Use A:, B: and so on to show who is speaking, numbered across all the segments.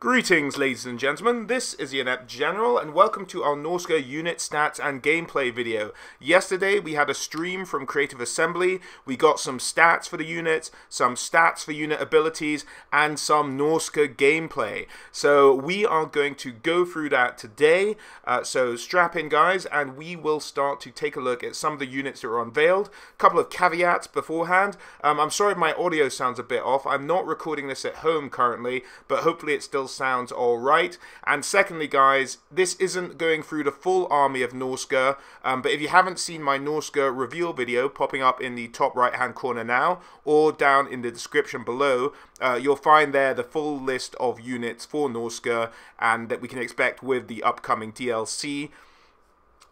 A: Greetings, ladies and gentlemen, this is the Inept General, and welcome to our Norsca unit stats and gameplay video. Yesterday, we had a stream from Creative Assembly. We got some stats for the units, some stats for unit abilities, and some Norsca gameplay. So we are going to go through that today, so strap in guys, and we will start to take a look at some of the units that are unveiled. A couple of caveats beforehand. I'm sorry if my audio sounds a bit off. I'm not recording this at home currently, but hopefully it still sounds alright. And secondly guys, this isn't going through the full army of Norsca, but if you haven't seen my Norsca reveal video popping up in the top right hand corner now, or down in the description below, you'll find there the full list of units for Norsca and that we can expect with the upcoming DLC.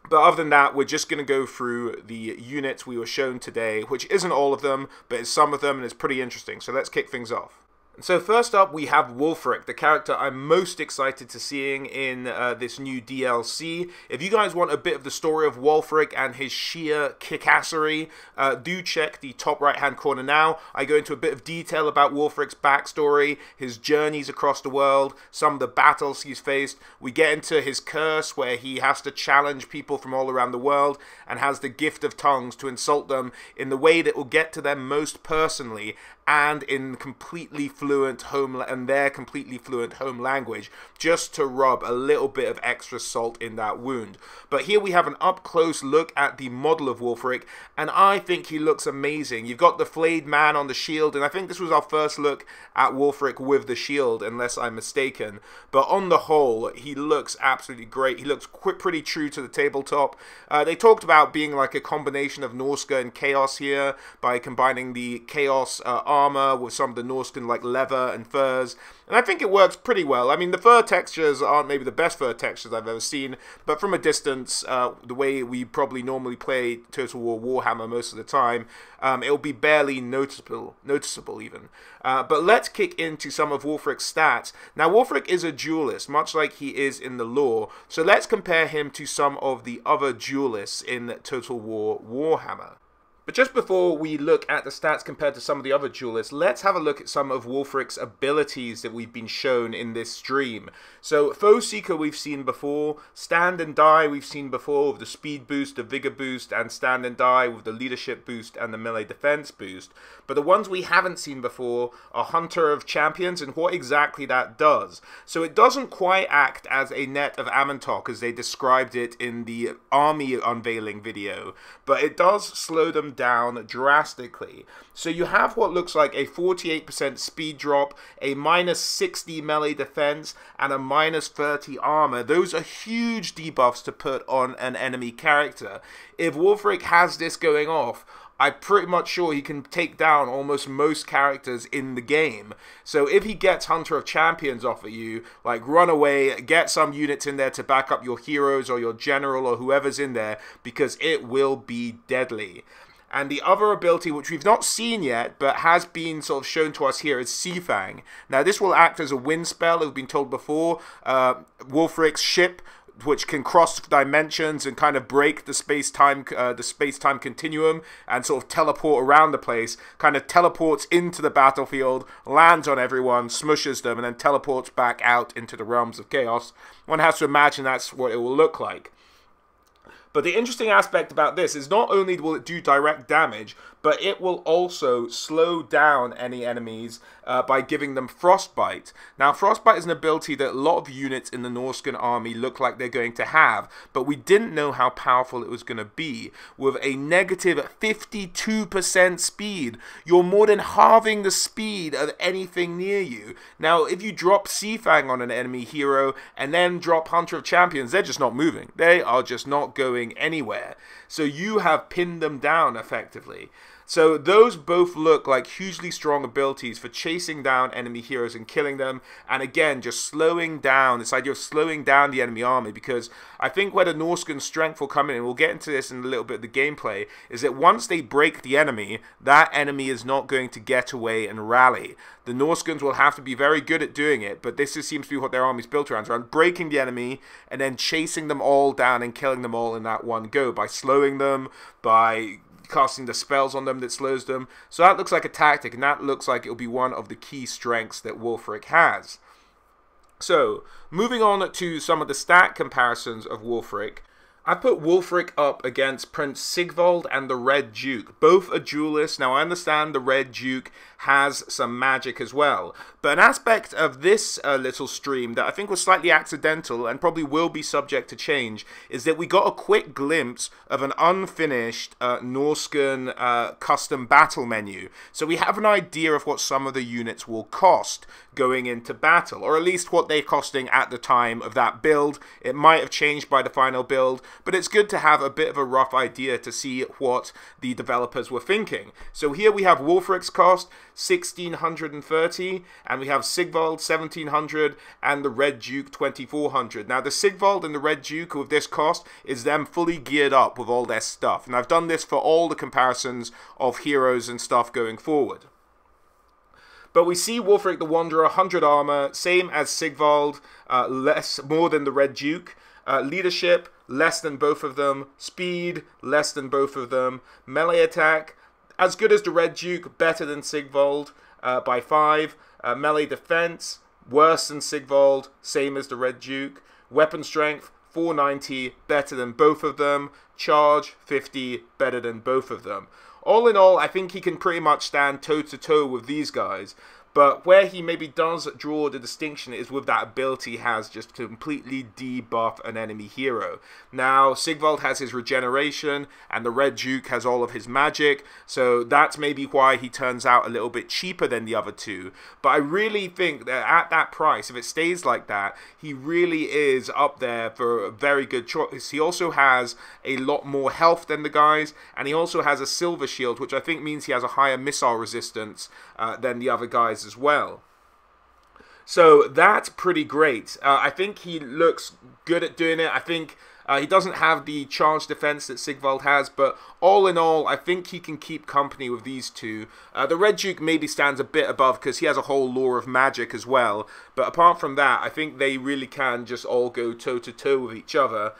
A: But other than that, we're just going to go through the units we were shown today, which isn't all of them, but it's some of them, and it's pretty interesting. So let's kick things off. So first up, we have Wulfric, the character I'm most excited to seeing in this new DLC. If you guys want a bit of the story of Wulfric and his sheer kickassery, do check the top right-hand corner now. I go into a bit of detail about Wulfric's backstory, his journeys across the world, some of the battles he's faced. We get into his curse, where he has to challenge people from all around the world and has the gift of tongues to insult them in the way that will get to them most personally, and in completely fluent home language, just to rub a little bit of extra salt in that wound. But here we have an up-close look at the model of Wulfric, and I think he looks amazing. You've got the flayed man on the shield, and I think this was our first look at Wulfric with the shield, unless I'm mistaken. But on the whole, he looks absolutely great. He looks pretty true to the tabletop. They talked about being like a combination of Norsca and Chaos here, by combining the Chaos armor with some of the Norscan like leather and furs, and I think it works pretty well. I mean, the fur textures aren't maybe the best fur textures I've ever seen, but from a distance, the way we probably normally play Total War Warhammer most of the time, it'll be barely noticeable even. But let's kick into some of Wulfric's stats. Now, Wulfric is a duelist, much like he is in the lore, so let's compare him to some of the other duelists in Total War Warhammer. But just before we look at the stats compared to some of the other duelists, let's have a look at some of Wulfric's abilities that we've been shown in this stream. So, Foe Seeker we've seen before, Stand and Die we've seen before with the speed boost, the vigor boost, and Stand and Die with the leadership boost and the melee defense boost. But the ones we haven't seen before are Hunter of Champions and what exactly that does. So it doesn't quite act as a net of Amantok as they described it in the army unveiling video, but it does slow them down drastically. So you have what looks like a 48% speed drop, a minus 60 melee defense, and a minus 30 armor. Those are huge debuffs to put on an enemy character. If Wulfric has this going off, I'm pretty much sure he can take down almost most characters in the game. So if he gets Hunter of Champions off at you, like run away, get some units in there to back up your heroes or your general or whoever's in there, because it will be deadly. And the other ability, which we've not seen yet, but has been sort of shown to us here, is Seafang. Now, this will act as a wind spell, as we've been told before. Wulfric's ship, which can cross dimensions and kind of break the space-time continuum and sort of teleport around the place, kind of teleports into the battlefield, lands on everyone, smushes them, and then teleports back out into the realms of chaos. One has to imagine that's what it will look like. But the interesting aspect about this is not only will it do direct damage, but it will also slow down any enemies by giving them Frostbite. Now, Frostbite is an ability that a lot of units in the Norscan army look like they're going to have, but we didn't know how powerful it was going to be. With a negative 52% speed, you're more than halving the speed of anything near you. Now, if you drop Seafang on an enemy hero and then drop Hunter of Champions, they're just not moving. They are just not going anywhere. So you have pinned them down effectively. So those both look like hugely strong abilities for chasing down enemy heroes and killing them, and again, just slowing down, this idea of slowing down the enemy army, because I think where the Norscan strength will come in, and we'll get into this in a little bit of the gameplay, is that once they break the enemy, that enemy is not going to get away and rally. The Norscans will have to be very good at doing it, but this seems to be what their army's built around breaking the enemy and then chasing them all down and killing them all in that one go, by slowing them, by casting the spells on them that slows them. So that looks like a tactic, and that looks like it'll be one of the key strengths that Wulfric has. So, moving on to some of the stat comparisons of Wulfric. I put Wulfric up against Prince Sigvald and the Red Duke. Both are duelists. Now, I understand the Red Duke has some magic as well. But an aspect of this little stream that I think was slightly accidental and probably will be subject to change is that we got a quick glimpse of an unfinished Norscan custom battle menu. So we have an idea of what some of the units will cost going into battle, or at least what they're costing at the time of that build. It might have changed by the final build, but it's good to have a bit of a rough idea to see what the developers were thinking. So here we have Wulfric's cost, 1,630, and we have Sigvald, 1,700, and the Red Duke, 2,400. Now the Sigvald and the Red Duke with this cost is them fully geared up with all their stuff, and I've done this for all the comparisons of heroes and stuff going forward. But we see Wulfric the Wanderer, 100 armor, same as Sigvald, more than the Red Duke. Leadership, less than both of them. Speed, less than both of them. Melee attack, as good as the Red Duke, better than Sigvald by 5. Melee defense, worse than Sigvald, same as the Red Duke. Weapon strength, 490, better than both of them. Charge, 50, better than both of them. All in all, I think he can pretty much stand toe-to-toe with these guys. But where he maybe does draw the distinction is with that ability he has just to completely debuff an enemy hero. Now, Sigvald has his regeneration, and the Red Duke has all of his magic, so that's maybe why he turns out a little bit cheaper than the other two. But I really think that at that price, if it stays like that, he really is up there for a very good choice. He also has a lot more health than the guys, and he also has a silver shield, which I think means he has a higher missile resistance than the other guys as well. So that's pretty great. I think he looks good at doing it. I think he doesn't have the charge defense that Sigvald has, but all in all, I think he can keep company with these two. The Red Duke maybe stands a bit above because he has a whole lore of magic as well, but apart from that, I think they really can just all go toe-to-toe with each other.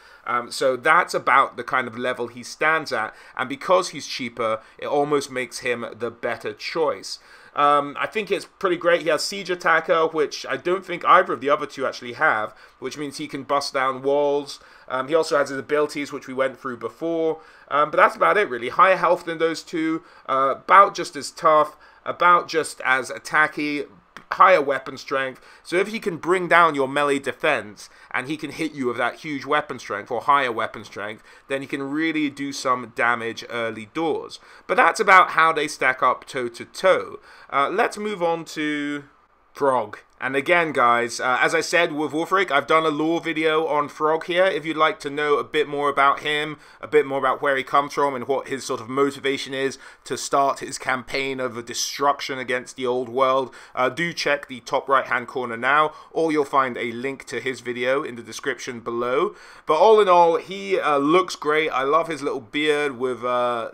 A: So that's about the kind of level he stands at, and because he's cheaper, it almost makes him the better choice. I think it's pretty great. He has Siege Attacker, which I don't think either of the other two actually have, which means he can bust down walls. He also has his abilities, which we went through before. But that's about it, really. Higher health than those two, about just as tough, about just as attacky, higher weapon strength. So if he can bring down your melee defense and he can hit you with that huge weapon strength or higher weapon strength, then he can really do some damage early doors. But that's about how they stack up toe to toe. Let's move on to Frog. And again, guys, as I said with Wulfric, I've done a lore video on Frog here. If you'd like to know a bit more about him, a bit more about where he comes from and what his sort of motivation is to start his campaign of destruction against the old world, do check the top right-hand corner now, or you'll find a link to his video in the description below. But all in all, he looks great. I love his little beard with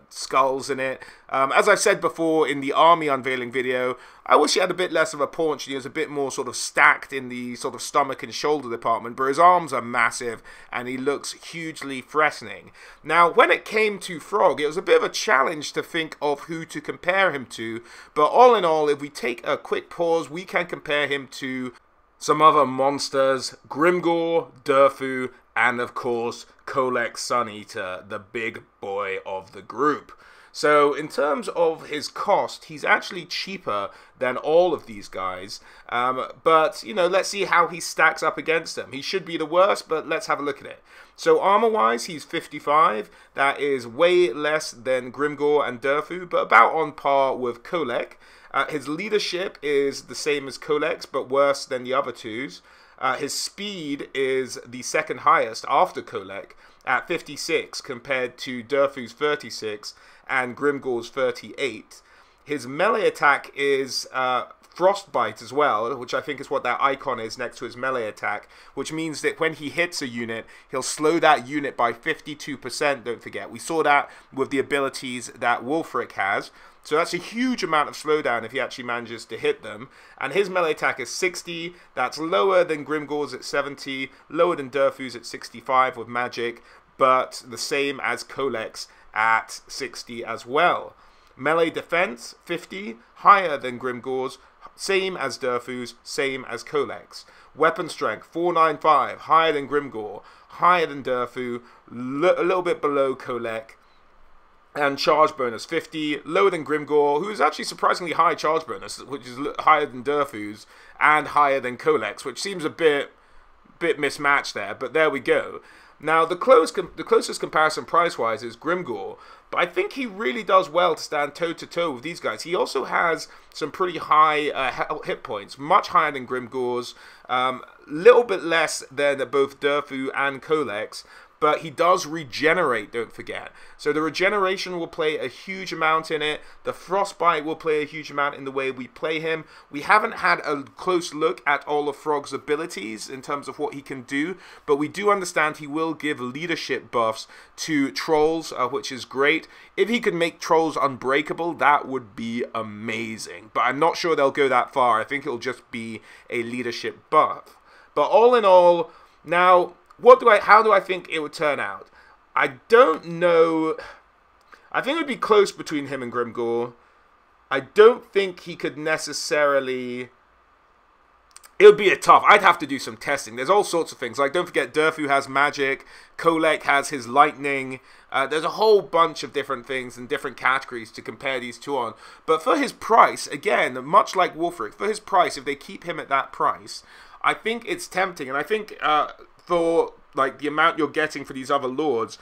A: skulls in it. As I've said before in the army unveiling video, I wish he had a bit less of a paunch and he was a bit more sort of stacked in the sort of stomach and shoulder department, but his arms are massive and he looks hugely threatening. Now, when it came to Frog, it was a bit of a challenge to think of who to compare him to, but all in all, if we take a quick pause, we can compare him to some other monsters: Grimgor, Durfu, and of course, Kolek Suneater, the big boy of the group. So in terms of his cost, he's actually cheaper than all of these guys. But, you know, let's see how he stacks up against them. He should be the worst, but let's have a look at it. So armor-wise, he's 55. That is way less than Grimgor and Durfu, but about on par with Kolek. His leadership is the same as Kolek's, but worse than the other two's. His speed is the second highest after Kolek at 56 compared to Durfu's 36 and Grimgor's 38. His melee attack is Frostbite as well, which I think is what that icon is next to his melee attack, which means that when he hits a unit, he'll slow that unit by 52%, don't forget. We saw that with the abilities that Wulfric has. So that's a huge amount of slowdown if he actually manages to hit them. And his melee attack is 60. That's lower than Grimgor's at 70, lower than Durfu's at 65 with magic, but the same as Kolek's at 60 as well. Melee defense, 50, higher than Grimgor's, same as Durfu's, same as Kolek's. Weapon strength, 495, higher than Grimgor, higher than Durfu, a little bit below Kolek. And charge bonus, 50, lower than Grimgor, who's actually surprisingly high charge bonus, which is higher than Durfu's, and higher than Kolek's, which seems a bit mismatched there, but there we go. Now, the closest comparison price-wise is Grimgor, but I think he really does well to stand toe-to-toe with these guys. He also has some pretty high hit points, much higher than Grimgor's, little bit less than both Durfu and Kolek's, but he does regenerate, don't forget. So the regeneration will play a huge amount in it. The frostbite will play a huge amount in the way we play him. We haven't had a close look at all of Frog's abilities in terms of what he can do, but we do understand he will give leadership buffs to trolls, which is great. If he could make trolls unbreakable, that would be amazing. But I'm not sure they'll go that far. I think it'll just be a leadership buff. But all in all, now, how do I think it would turn out? I don't know. I think it would be close between him and Grimgor. I don't think he could necessarily. It would be a tough. I'd have to do some testing. There's all sorts of things. Like, don't forget, Durfu has magic. Kolek has his lightning. There's a whole bunch of different things and different categories to compare these two on. But for his price, again, much like Wulfric, for his price, if they keep him at that price, I think it's tempting. And I think for like the amount you're getting for these other lords,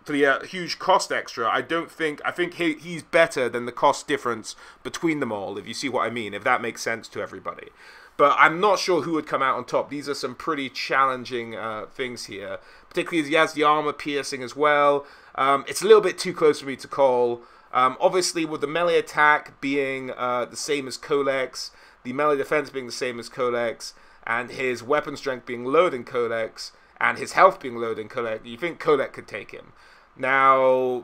A: for the huge cost extra, I think he's better than the cost difference between them all, if you see what I mean, if that makes sense to everybody. But I'm not sure who would come out on top. These are some pretty challenging things here, particularly as he has the armor piercing as well. It's a little bit too close for me to call. Obviously, with the melee attack being the same as Kolek's, the melee defense being the same as Kolek's, and his weapon strength being lower than Kolek's, and his health being lower than Kolek, you think Kolek could take him. Now,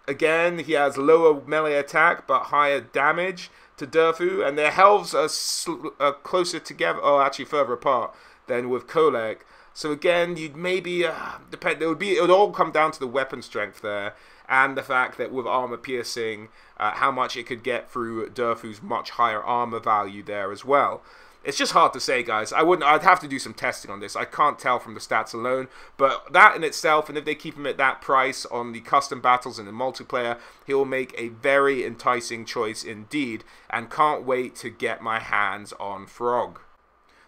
A: again, he has lower melee attack, but higher damage to Durfu, and their healths are closer together, or actually further apart, than with Kolek. So again, you'd maybe, it would all come down to the weapon strength there, and the fact that with armor piercing, how much it could get through Durfu's much higher armor value there as well. It's just hard to say, guys. I'd have to do some testing on this. I can't tell from the stats alone. But that in itself, and if they keep him at that price on the custom battles and the multiplayer, he'll make a very enticing choice indeed. And can't wait to get my hands on Frog.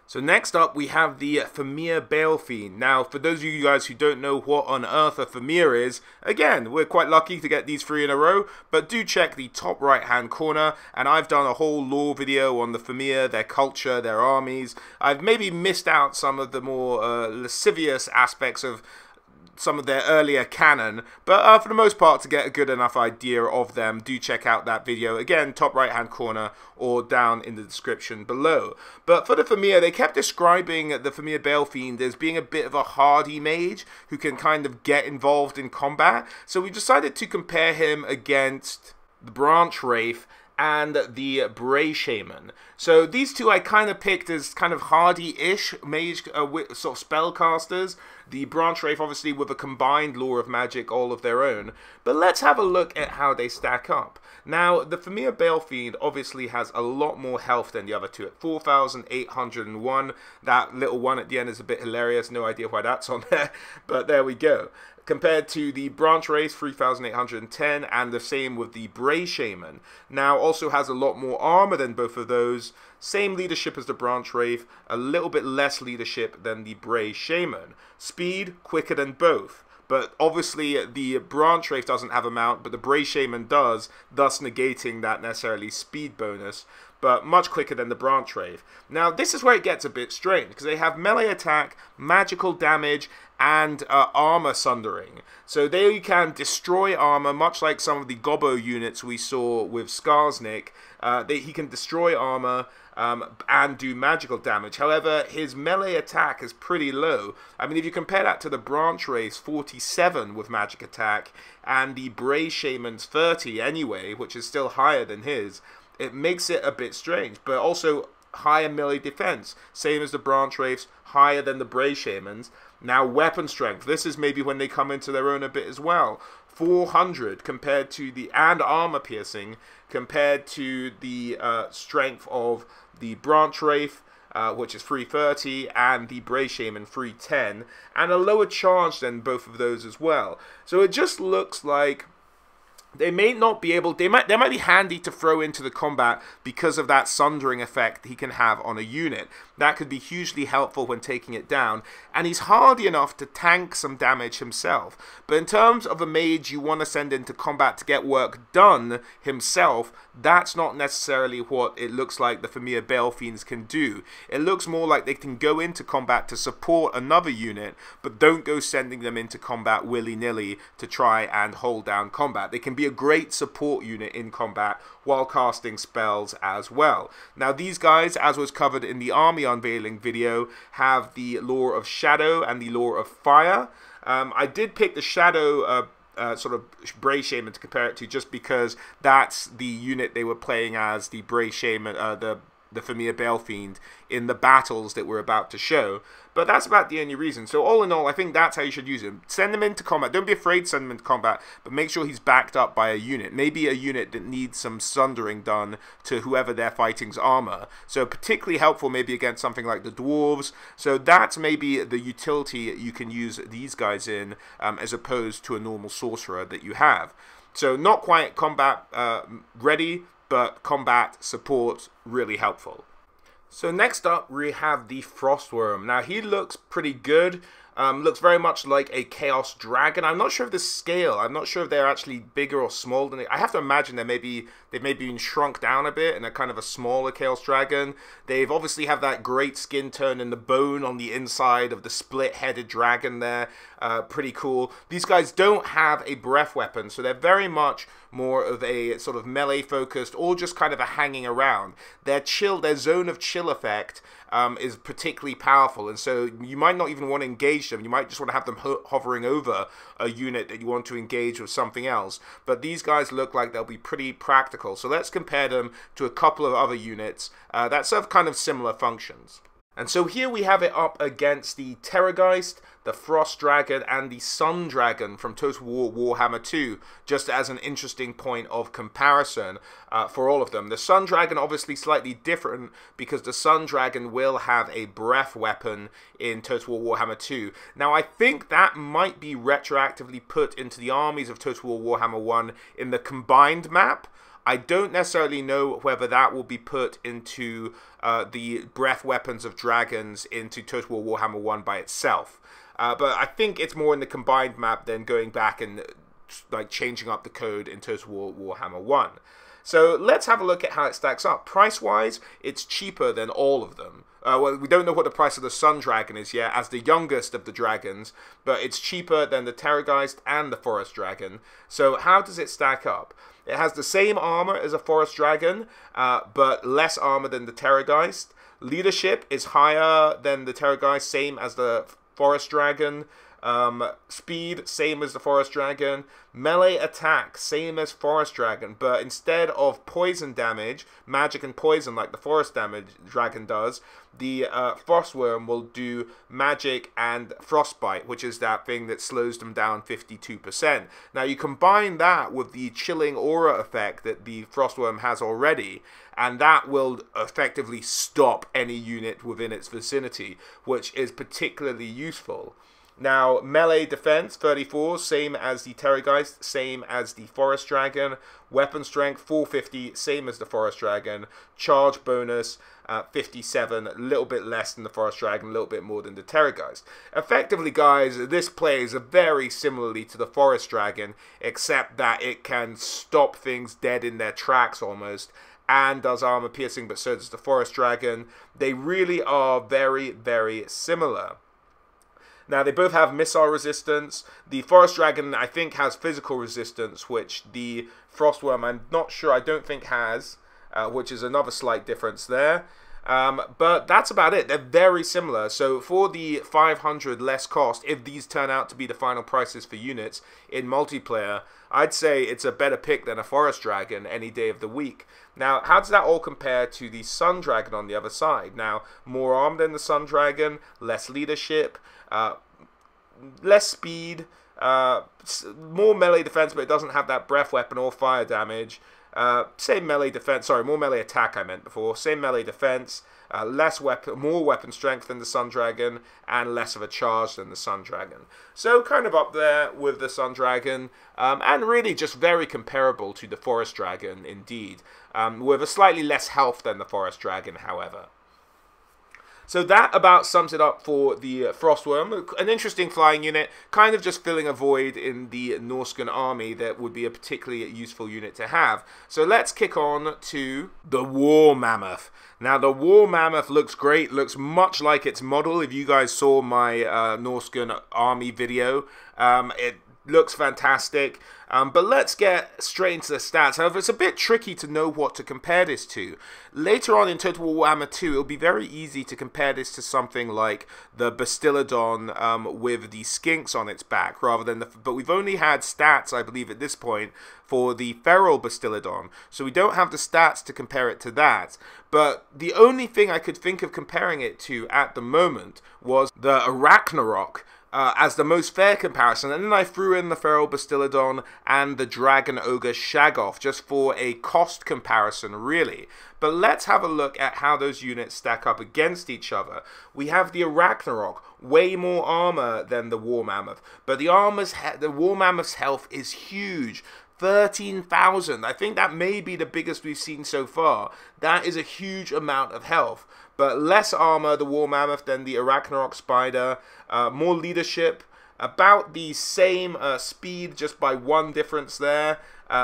A: So next up, we have the Fimir Balefiend. Now, for those of you guys who don't know what on earth a Fimir is, again, we're quite lucky to get these 3 in a row, but do check the top right-hand corner, and I've done a whole lore video on the Fimir, their culture, their armies. I've maybe missed out some of the more lascivious aspects of some of their earlier canon, but for the most part, to get a good enough idea of them, do check out that video, again, top right hand corner or down in the description below. But for the Fimir, they kept describing the Fimir Balefiend as being a bit of a hardy mage who can kind of get involved in combat, so we decided to compare him against the Branch Wraith and the Bray Shaman. So these two I kind of picked as kind of hardy-ish mage sort of spellcasters. The Branch Wraith obviously with a combined lore of magic all of their own. But let's have a look at how they stack up. Now, the Fimir Balefiend obviously has a lot more health than the other two at 4,801. That little one at the end is a bit hilarious. No idea why that's on there, but there we go. Compared to the Branch Wraith, 3,810, and the same with the Bray Shaman. Now, also has a lot more armor than both of those. Same leadership as the Branch Wraith, a little bit less leadership than the Bray Shaman. Speed, quicker than both. But obviously, the Branch Wraith doesn't have a mount, but the Bray Shaman does, thus negating that necessarily speed bonus, but much quicker than the Branch Wraith. Now, this is where it gets a bit strange, because they have melee attack, magical damage, and armor sundering. So they can destroy armor, much like some of the Gobbo units we saw with Skarsnik. He can destroy armor and do magical damage. However, his melee attack is pretty low. I mean, if you compare that to the Branch Wraith's 47 with magic attack, and the Bray Shaman's 30 anyway, which is still higher than his, it makes it a bit strange. But also higher melee defense, same as the Branch Wraiths, higher than the Bray Shamans. Now, weapon strength. This is maybe when they come into their own a bit as well. 400 compared to the, and armor piercing compared to the strength of the Branch Wraith, which is 330, and the Bray Shaman 310, and a lower charge than both of those as well. So it just looks like they may not be able, they might be handy to throw into the combat because of that sundering effect he can have on a unit. That could be hugely helpful when taking it down, and he's hardy enough to tank some damage himself. But in terms of a mage you want to send into combat to get work done himself, that's not necessarily what it looks like the Familiar Balefiends can do. It looks more like they can go into combat to support another unit, but don't go sending them into combat willy-nilly to try and hold down combat. They can be a great support unit in combat while casting spells as well. Now these guys, as was covered in the army unveiling video, have the lore of Shadow and the lore of Fire. I did pick the Shadow sort of Bray Shaman to compare it to, just because that's the unit they were playing as, the Bray Shaman, the Familiar Balefiend, in the battles that we're about to show. But that's about the only reason. So all in all, I think that's how you should use him. Send him into combat. Don't be afraid to send him into combat, but make sure he's backed up by a unit. Maybe a unit that needs some sundering done to whoever they're fighting's armor. So particularly helpful maybe against something like the dwarves. So that's maybe the utility you can use these guys in, as opposed to a normal sorcerer that you have. So not quite combat ready, but combat support, really helpful. So next up we have the Frostworm. Now he looks pretty good. Looks very much like a Chaos Dragon. I'm not sure of the scale. I'm not sure if they're actually bigger or smaller than it. I have to imagine they've maybe been shrunk down a bit and are kind of a smaller Chaos Dragon. They've obviously have that great skin tone and the bone on the inside of the split-headed dragon there. Pretty cool. These guys don't have a breath weapon, so they're very much more of a sort of melee focused, or just kind of a hanging around. Their zone of chill effect is particularly powerful, and so you might not even want to engage them. You might just want to have them hovering over a unit that you want to engage with something else. But these guys look like they'll be pretty practical. So let's compare them to a couple of other units that serve kind of similar functions. And so here we have it up against the Terrorgeist, the Frost Dragon, and the Sun Dragon from Total War Warhammer 2, just as an interesting point of comparison for all of them. The Sun Dragon obviously slightly different, because the Sun Dragon will have a breath weapon in Total War Warhammer 2. Now I think that might be retroactively put into the armies of Total War Warhammer 1 in the combined map. I don't necessarily know whether that will be put into the breath weapons of dragons into Total War Warhammer 1 by itself. But I think it's more in the combined map than going back and like changing up the code in Total War Warhammer 1. So let's have a look at how it stacks up. Price-wise, it's cheaper than all of them. Well, we don't know what the price of the Sun Dragon is yet, as the youngest of the dragons, but it's cheaper than the Terrorgeist and the Forest Dragon. So how does it stack up? It has the same armor as a Forest Dragon, but less armor than the Terrorgeist. Leadership is higher than the Terrorgeist, same as the Forest Dragon. Speed, same as the Forest Dragon. Melee attack, same as Forest Dragon, but instead of poison damage, magic and poison like the Forest Dragon does, the Frostworm will do magic and frostbite, which is that thing that slows them down 52%. Now you combine that with the chilling aura effect that the Frostworm has already, and that will effectively stop any unit within its vicinity, which is particularly useful. Now, melee defense, 34, same as the Terrorgeist, same as the Forest Dragon. Weapon strength, 450, same as the Forest Dragon. Charge bonus, 57, a little bit less than the Forest Dragon, a little bit more than the Terrorgeist. Effectively, guys, this plays very similarly to the Forest Dragon, except that it can stop things dead in their tracks almost, and does armor piercing, but so does the Forest Dragon. They really are very, very similar. Now, they both have missile resistance. The Forest Dragon, I think, has physical resistance, which the Frostworm, I'm not sure, I don't think has, which is another slight difference there. But that's about it. They're very similar. So for the 500 less cost, if these turn out to be the final prices for units in multiplayer, I'd say it's a better pick than a Forest Dragon any day of the week. Now, how does that all compare to the Sun Dragon on the other side? Now, more armed than the Sun Dragon, less leadership, less speed, more melee defense, but it doesn't have that breath weapon or fire damage. Same melee defense, sorry, more melee attack I meant before. Same melee defense, more weapon strength than the Sun Dragon, and less of a charge than the Sun Dragon. So kind of up there with the Sun Dragon, and really just very comparable to the Forest Dragon indeed, with a slightly less health than the Forest Dragon, however. So that about sums it up for the Frostworm. An interesting flying unit, kind of just filling a void in the Norscan army that would be a particularly useful unit to have. So let's kick on to the War Mammoth. Now the War Mammoth looks great, looks much like its model. If you guys saw my Norscan army video, it looks fantastic. But let's get straight into the stats. However, it's a bit tricky to know what to compare this to. Later on in Total War Warhammer 2, it'll be very easy to compare this to something like the Bastillodon with the skinks on its back, rather than but we've only had stats, I believe, at this point for the Feral Bastillodon, so we don't have the stats to compare it to that. But the only thing I could think of comparing it to at the moment was the Arachnarok, as the most fair comparison, and then I threw in the Feral Bastillodon and the Dragon Ogre Shaggoth just for a cost comparison, really. But let's have a look at how those units stack up against each other. We have the Arachnarok, way more armor than the War Mammoth, but the War Mammoth's health is huge. 13,000. I think that may be the biggest we've seen so far. That is a huge amount of health. But less armor, the War Mammoth, than the Arachnarok Spider. More leadership. About the same speed, just by one difference there.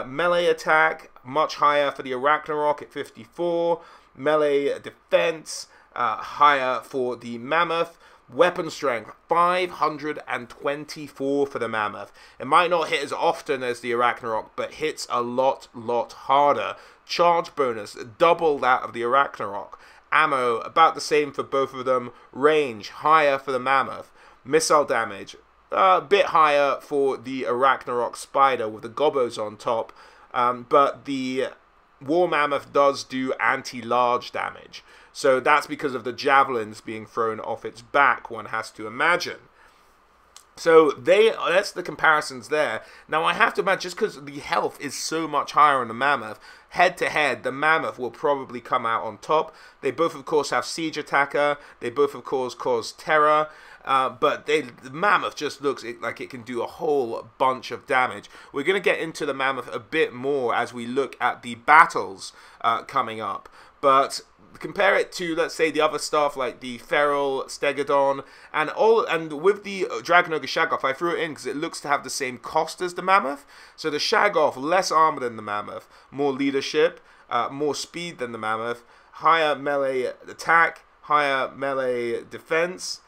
A: Melee attack, much higher for the Arachnarok at 54. Melee defense, higher for the Mammoth. Weapon strength, 524 for the Mammoth. It might not hit as often as the Arachnarok, but hits a lot harder. Charge bonus, double that of the Arachnarok. Ammo, about the same for both of them. Range, higher for the Mammoth. Missile damage, a bit higher for the Arachnarok Spider with the gobos on top. But the War Mammoth does do anti-large damage. So that's because of the javelins being thrown off its back, one has to imagine. So that's the comparisons there. Now I have to imagine, just because the health is so much higher on the Mammoth, head to head, the Mammoth will probably come out on top. They both, of course, have Siege Attacker. They both, of course, cause terror. But the Mammoth just looks like it can do a whole bunch of damage. We're going to get into the Mammoth a bit more as we look at the battles coming up. But compare it to, let's say, the other stuff like the Feral Stegodon and with the Dragon Ogre Shaggoth, I threw it in because it looks to have the same cost as the Mammoth. So the Shaggoth, less armor than the Mammoth, more leadership, more speed than the Mammoth, higher melee attack, higher melee defense,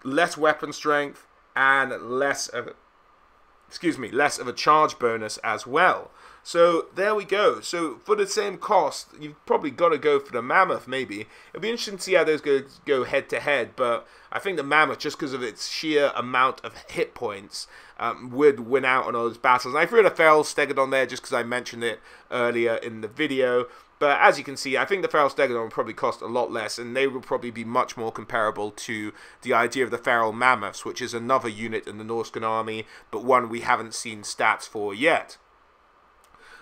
A: less weapon strength, and less of a charge bonus as well. So there we go. So for the same cost, you've probably got to go for the Mammoth, maybe. It'll be interesting to see how those go head to head, but I think the Mammoth, just because of its sheer amount of hit points, would win out on all those battles. And I threw in a Feral Stegodon there just because I mentioned it earlier in the video. But as you can see, I think the Feral Stegodon will probably cost a lot less, and they will probably be much more comparable to the idea of the Feral Mammoths, which is another unit in the Norscan army, but one we haven't seen stats for yet.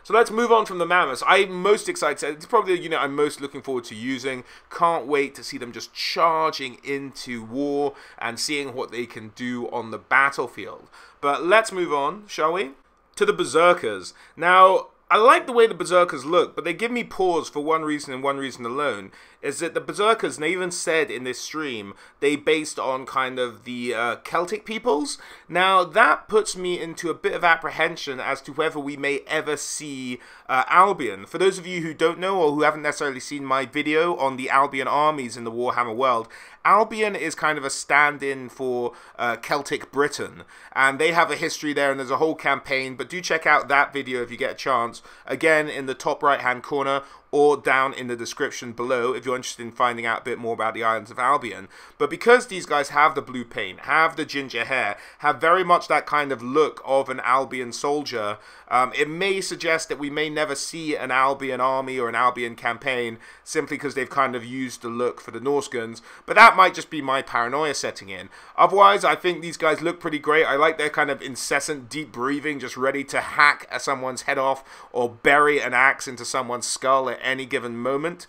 A: So let's move on from the Mammoths. I'm most excited. It's probably the unit I'm most looking forward to using. Can't wait to see them just charging into war and seeing what they can do on the battlefield. But let's move on, shall we? To the Berserkers. Now, I like the way the Berserkers look, but they give me pause for one reason and one reason alone, is that the Berserkers, and they even said in this stream, they based on kind of the Celtic peoples. Now, that puts me into a bit of apprehension as to whether we may ever see Albion. For those of you who don't know, or who haven't necessarily seen my video on the Albion armies in the Warhammer world, Albion is kind of a stand-in for Celtic Britain, and they have a history there, and there's a whole campaign, but do check out that video if you get a chance. Again, in the top right-hand corner, or down in the description below if you're interested in finding out a bit more about the Islands of Albion. But because these guys have the blue paint, have the ginger hair, have very much that kind of look of an Albion soldier, it may suggest that we may never see an Albion army or an Albion campaign simply because they've kind of used the look for the Norscans. But that might just be my paranoia setting in. Otherwise, I think these guys look pretty great. I like their kind of incessant deep breathing, just ready to hack someone's head off or bury an axe into someone's skull at any given moment.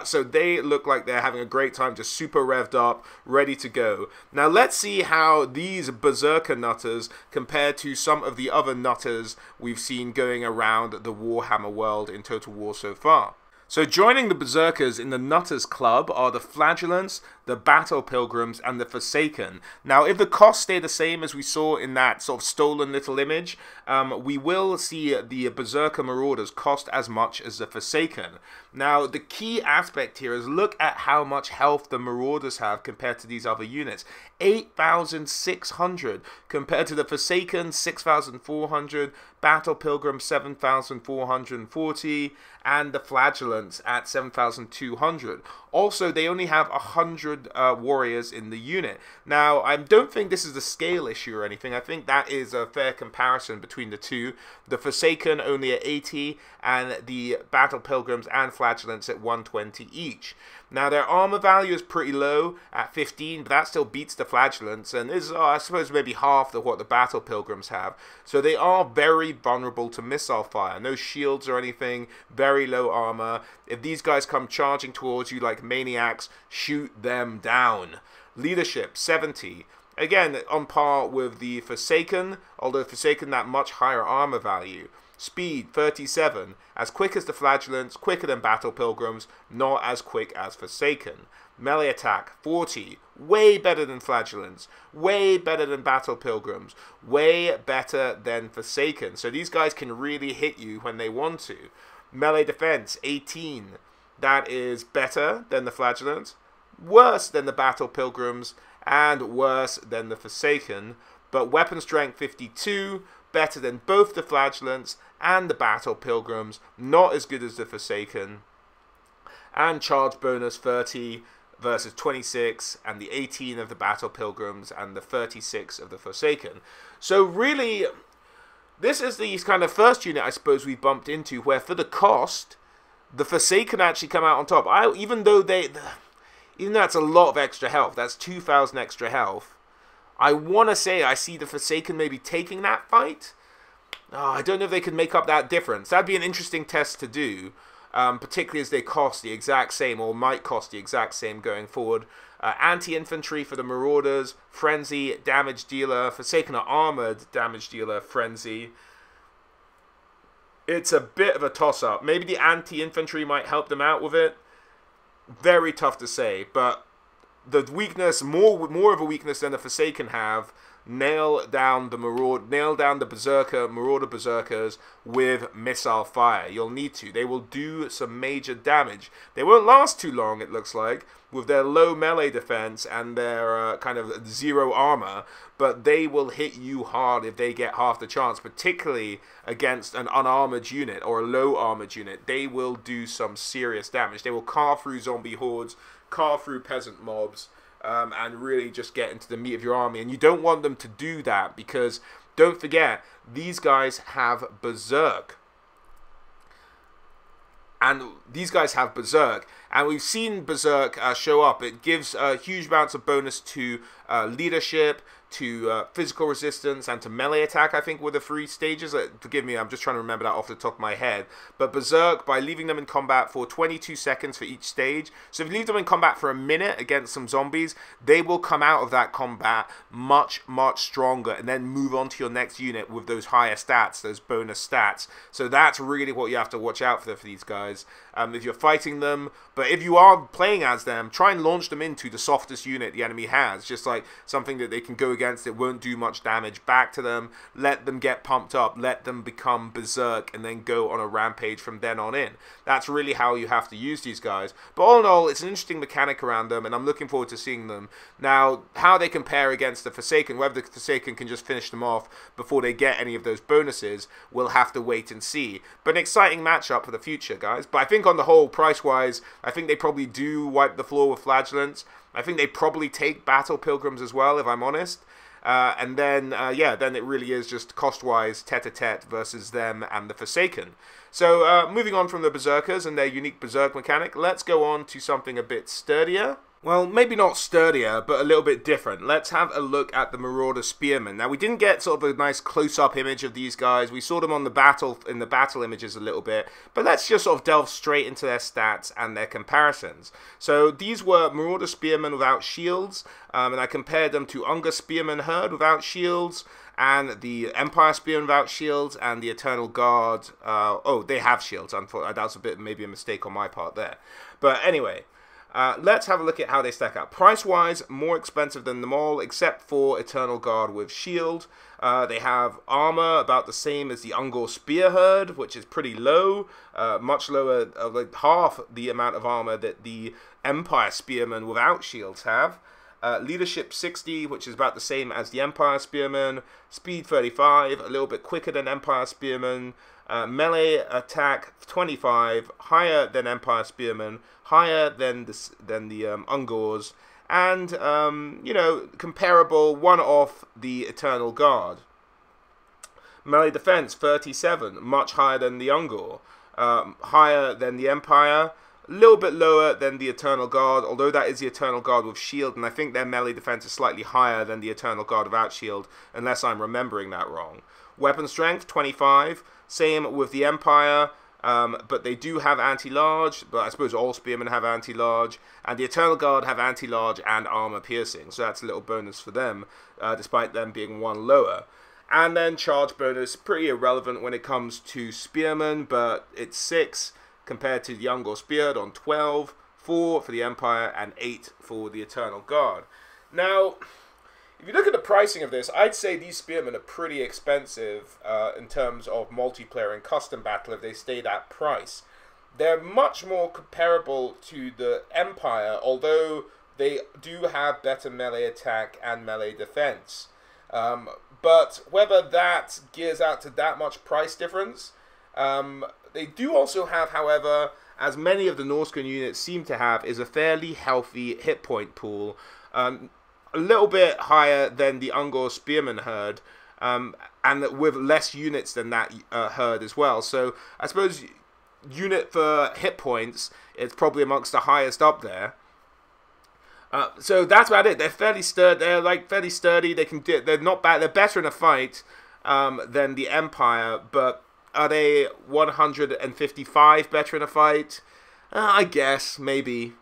A: So they look like they're having a great time, just super revved up, ready to go. Now let's see how these Berserker nutters compare to some of the other nutters we've seen going around the Warhammer world in Total War so far. So joining the Berserkers in the Nutters Club are the Flagellants, the Battle Pilgrims, and the Forsaken. Now, if the costs stay the same as we saw in that sort of stolen little image, we will see the Berserker Marauders cost as much as the Forsaken. Now, the key aspect here is look at how much health the Marauders have compared to these other units. 8,600 compared to the Forsaken, 6,400, Battle Pilgrim 7,440, and the Flagellants at 7,200. Also, they only have 100 warriors in the unit. Now, I don't think this is a scale issue or anything. I think that is a fair comparison between the two. The Forsaken only at 80, and the Battle Pilgrims and Flagellants at 120 each. Now, their armor value is pretty low at 15, but that still beats the Flagellants, and is, I suppose, maybe half of what the Battle Pilgrims have. So they are very vulnerable to missile fire. No shields or anything, very low armor. If these guys come charging towards you like maniacs, shoot them down. Leadership, 70. Again, on par with the Forsaken, although Forsaken that much higher armor value. Speed, 37. As quick as the Flagellants, quicker than Battle Pilgrims, not as quick as Forsaken. Melee attack, 40. Way better than Flagellants. Way better than Battle Pilgrims. Way better than Forsaken. So these guys can really hit you when they want to. Melee defense, 18. That is better than the Flagellants, worse than the Battle Pilgrims, and worse than the Forsaken. But weapon strength, 52. Better than both the Flagellants and the Battle Pilgrims, not as good as the Forsaken. And charge bonus 30 versus 26, and the 18 of the Battle Pilgrims and the 36 of the Forsaken. So really, this is the kind of first unit I suppose we bumped into where for the cost, the Forsaken actually come out on top. Even though that's a lot of extra health, that's 2,000 extra health. I want to say I see the Forsaken maybe taking that fight. I don't know if they could make up that difference. That'd be an interesting test to do, particularly as they cost the exact same, or might cost the exact same going forward. Anti-infantry for the Marauders, Frenzy, damage dealer, Forsaken are armored, damage dealer, Frenzy. It's a bit of a toss-up. Maybe the anti-infantry might help them out with it. Very tough to say, but the weakness, more of a weakness than the Forsaken have, nail down the Marauder Berserkers with missile fire. You'll need to. They will do some major damage. They won't last too long, it looks like, with their low melee defense and their kind of zero armor, but they will hit you hard if they get half the chance, particularly against an unarmored unit or a low armored unit. They will do some serious damage. They will carve through zombie hordes, carve through peasant mobs, and really just get into the meat of your army. And you don't want them to do that because, don't forget, these guys have Berserk. And these guys have Berserk. And we've seen Berserk show up. It gives huge amounts of bonus to leadership, to physical resistance, and to melee attack, I think, were the 3 stages. Forgive me, I'm just trying to remember that off the top of my head. But Berserk, by leaving them in combat for 22 seconds for each stage. So if you leave them in combat for a minute against some zombies, they will come out of that combat much, much stronger and then move on to your next unit with those higher stats, those bonus stats. So that's really what you have to watch out for these guys if you're fighting them. But if you are playing as them, try and launch them into the softest unit the enemy has. Just like something that they can go against, it won't do much damage back to them. Let them get pumped up, let them become Berserk, and then go on a rampage from then on in. That's really how you have to use these guys. But all in all, it's an interesting mechanic around them, and I'm looking forward to seeing them. Now, how they compare against the Forsaken, whether the Forsaken can just finish them off before they get any of those bonuses, we'll have to wait and see. But an exciting matchup for the future, guys. But I think think on the whole, price-wise, I think they probably do wipe the floor with Flagellants. I think they probably take Battle Pilgrims as well, if I'm honest. And then, yeah, then it really is just cost-wise, tete-a-tete versus them and the Forsaken. So, moving on from the Berserkers and their unique Berserk mechanic, let's go on to something a bit sturdier. Well, maybe not sturdier, but a little bit different. Let's have a look at the Marauder Spearmen. Now, we didn't get sort of a nice close-up image of these guys. We saw them on the in the battle images a little bit, but let's just sort of delve straight into their stats and their comparisons. So, these were Marauder Spearmen without shields, and I compared them to Unger Spearmen Herd without shields, and the Empire Spearmen without shields, and the Eternal Guard. Oh, they have shields. That was maybe a mistake on my part there. But anyway. Let's have a look at how they stack up. Price-wise, more expensive than them all, except for Eternal Guard with shield. They have armor about the same as the Ungor Spear Herd, which is pretty low, much lower, like half the amount of armor that the Empire Spearmen without shields have. Leadership 60, which is about the same as the Empire Spearmen. Speed 35, a little bit quicker than Empire Spearmen. Melee attack 25, higher than Empire Spearmen, higher than the Ungors, and you know, comparable, one off the Eternal Guard. Melee defense 37, much higher than the Ungor, higher than the Empire, a little bit lower than the Eternal Guard, although that is the Eternal Guard with shield, and I think their melee defense is slightly higher than the Eternal Guard without shield, unless I'm remembering that wrong. Weapon strength 25, same with the Empire, but they do have anti-large, but I suppose all Spearmen have anti-large, and the Eternal Guard have anti-large and armor piercing, so that's a little bonus for them, despite them being one lower. And then charge bonus, pretty irrelevant when it comes to Spearmen, but it's 6 compared to the Ungor Spearhead on 12, 4 for the Empire, and 8 for the Eternal Guard. Now, if you look at the pricing of this, I'd say these Spearmen are pretty expensive in terms of multiplayer and custom battle if they stay that price. They're much more comparable to the Empire, although they do have better melee attack and melee defense. But whether that gears out to that much price difference, they do also have, however, as many of the Norsca units seem to have, is a fairly healthy hit point pool. A little bit higher than the Ungor Spearmen Herd, and with less units than that herd as well. So I suppose unit for hit points, it's probably amongst the highest up there. So that's about it. They're fairly sturdy. They're like fairly sturdy. They can do. They're not bad. They're better in a fight than the Empire, but are they 155 better in a fight? I guess maybe.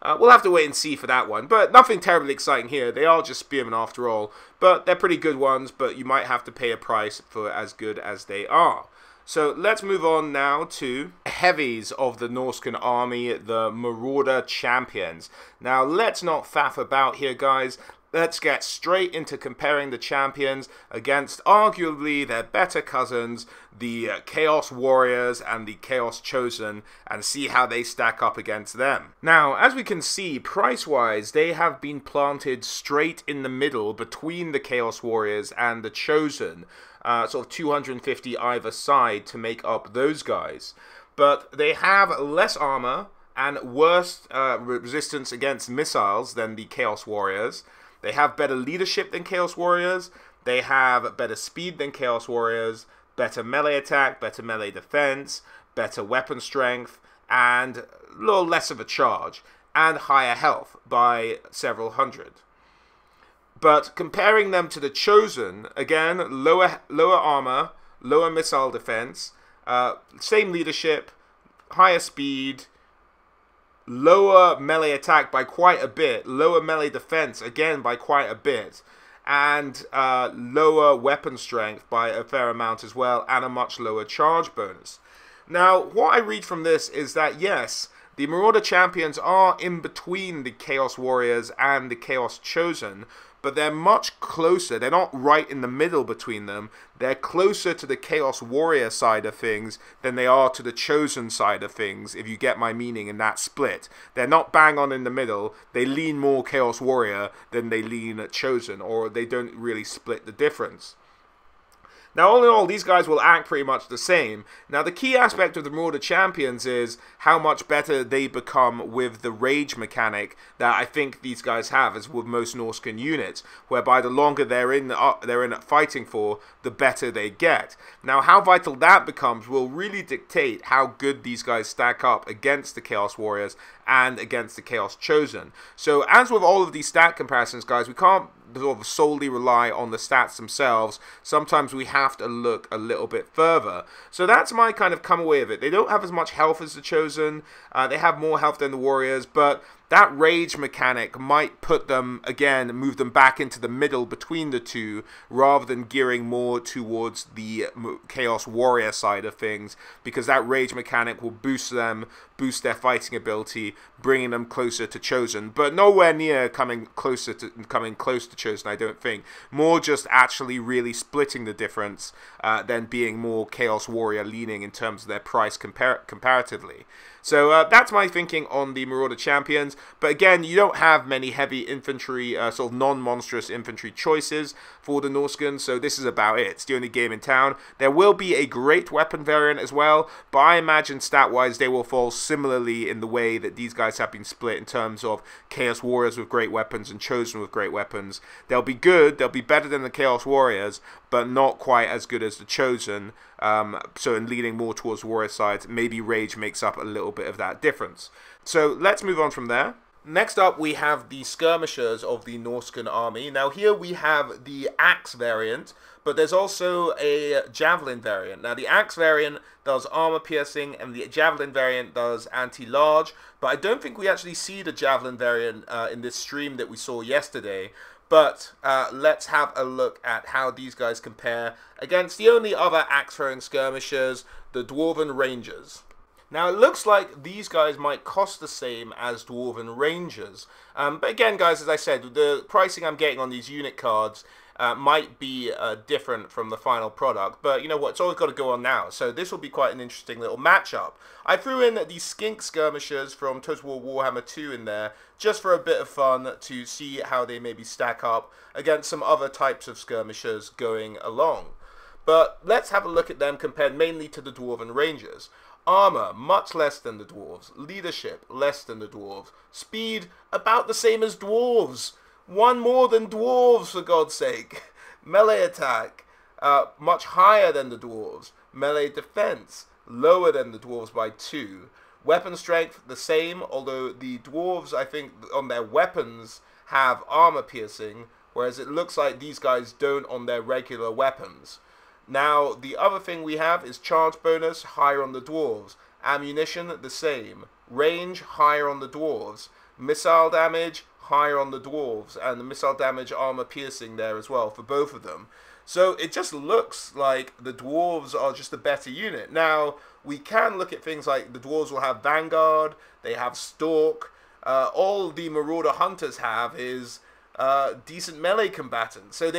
A: We'll have to wait and see for that one, but nothing terribly exciting here. They are just Spearmen after all, but they're pretty good ones, but you might have to pay a price for as good as they are. So let's move on now to heavies of the Norscan army, the Marauder Champions. Now let's not faff about here, guys. Let's get straight into comparing the champions against arguably their better cousins, the Chaos Warriors and the Chaos Chosen, and see how they stack up against them. Now, as we can see, price-wise, they have been planted straight in the middle between the Chaos Warriors and the Chosen, sort of 250 either side to make up those guys. But they have less armor and worse resistance against missiles than the Chaos Warriors. They have better leadership than Chaos Warriors, they have better speed than Chaos Warriors, better melee attack, better melee defense, better weapon strength, and a little less of a charge, and higher health by several hundred. But comparing them to the Chosen, again, lower armor, lower missile defense, same leadership, higher speed, lower melee attack by quite a bit, lower melee defense again by quite a bit, and lower weapon strength by a fair amount as well, and a much lower charge bonus. Now, what I read from this is that yes, the Marauder Champions are in between the Chaos Warriors and the Chaos Chosen, but they're much closer. They're not right in the middle between them. They're closer to the Chaos Warrior side of things than they are to the Chosen side of things, if you get my meaning in that split. They're not bang on in the middle. They lean more Chaos Warrior than they lean Chosen, or they don't really split the difference. Now, all in all, these guys will act pretty much the same. Now, the key aspect of the Marauder Champions is how much better they become with the rage mechanic that I think these guys have, as with most Norscan units, whereby the longer they're in fighting for, the better they get. Now, how vital that becomes will really dictate how good these guys stack up against the Chaos Warriors and against the Chaos Chosen. So, as with all of these stat comparisons, guys, we can't sort of solely rely on the stats themselves. Sometimes we have to look a little bit further. So that's my kind of come away of it. They don't have as much health as the Chosen. They have more health than the Warriors, but that rage mechanic might put them, again, move them back into the middle between the two, rather than gearing more towards the Chaos Warrior side of things, because that rage mechanic will boost them, boost their fighting ability, bringing them closer to Chosen, but nowhere near coming close to Chosen, I don't think. More just actually really splitting the difference than being more Chaos Warrior leaning in terms of their price comparatively. So that's my thinking on the Marauder Champions. But again, you don't have many heavy infantry, sort of non-monstrous infantry choices for the Norscan, so this is about it. It's the only game in town. There will be a great weapon variant as well, but I imagine stat-wise they will fall similarly in the way that these guys have been split in terms of Chaos Warriors with great weapons and Chosen with great weapons. They'll be good, they'll be better than the Chaos Warriors, but not quite as good as the Chosen. So in leaning more towards the Warrior side, maybe Rage makes up a little bit of that difference. So let's move on from there. Next up, we have the skirmishers of the Norscan army. Now here we have the axe variant, but there's also a javelin variant. Now the axe variant does armor piercing, and the javelin variant does anti-large, but I don't think we actually see the javelin variant in this stream that we saw yesterday. But let's have a look at how these guys compare against the only other axe-throwing skirmishers, the Dwarven Rangers. Now, it looks like these guys might cost the same as Dwarven Rangers. But again, guys, as I said, the pricing I'm getting on these unit cards might be different from the final product. But you know what? It's always got to go on now. So this will be quite an interesting little matchup. I threw in the Skink Skirmishers from Total War Warhammer 2 in there, just for a bit of fun to see how they maybe stack up against some other types of skirmishers going along. But let's have a look at them compared mainly to the Dwarven Rangers. Armor, much less than the Dwarves. Leadership, less than the Dwarves. Speed, about the same as Dwarves. One more than Dwarves, for God's sake. Melee attack, much higher than the Dwarves. Melee defense, lower than the Dwarves by 2. Weapon strength, the same, although the Dwarves, I think, on their weapons have armor piercing, whereas it looks like these guys don't on their regular weapons. Now, the other thing we have is charge bonus, higher on the Dwarves. Ammunition, the same. Range, higher on the Dwarves. Missile damage, higher on the Dwarves. And the missile damage armor piercing there as well for both of them. So it just looks like the Dwarves are just a better unit. Now, we can look at things like the Dwarves will have Vanguard, they have Stalk. All the Marauder Hunters have is decent melee combatants. So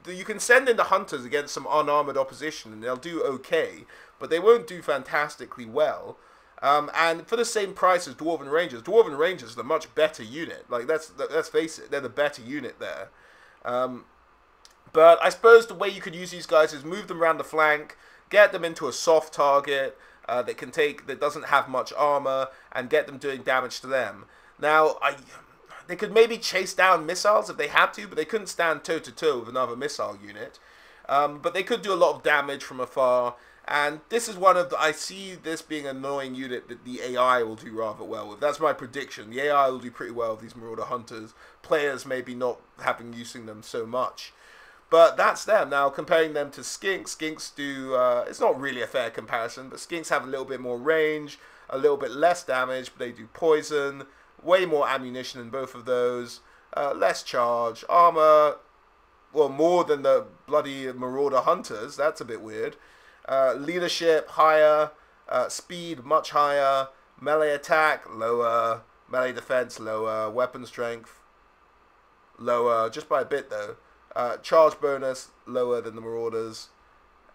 A: you can send in the Hunters against some unarmored opposition and they'll do okay, but they won't do fantastically well. And for the same price as Dwarven Rangers are the much better unit. Like, let's face it, they're the better unit there. But I suppose the way you could use these guys is move them around the flank, get them into a soft target that doesn't have much armor, and get them doing damage to them. Now, they could maybe chase down missiles if they had to, but they couldn't stand toe-to-toe with another missile unit. But they could do a lot of damage from afar, and this is I see this being an annoying unit that the AI will do rather well with. That's my prediction. The AI will do pretty well with these Marauder Hunters. Players maybe not using them so much. But that's them. Now, comparing them to Skinks, Skinks do, it's not really a fair comparison, but Skinks have a little bit more range, a little bit less damage, but they do poison, way more ammunition in both of those, less charge, armor, well, more than the bloody Marauder Hunters, that's a bit weird, leadership, higher, speed, much higher, melee attack, lower, melee defense, lower, weapon strength, lower, just by a bit though. Charge bonus, lower than the Marauders.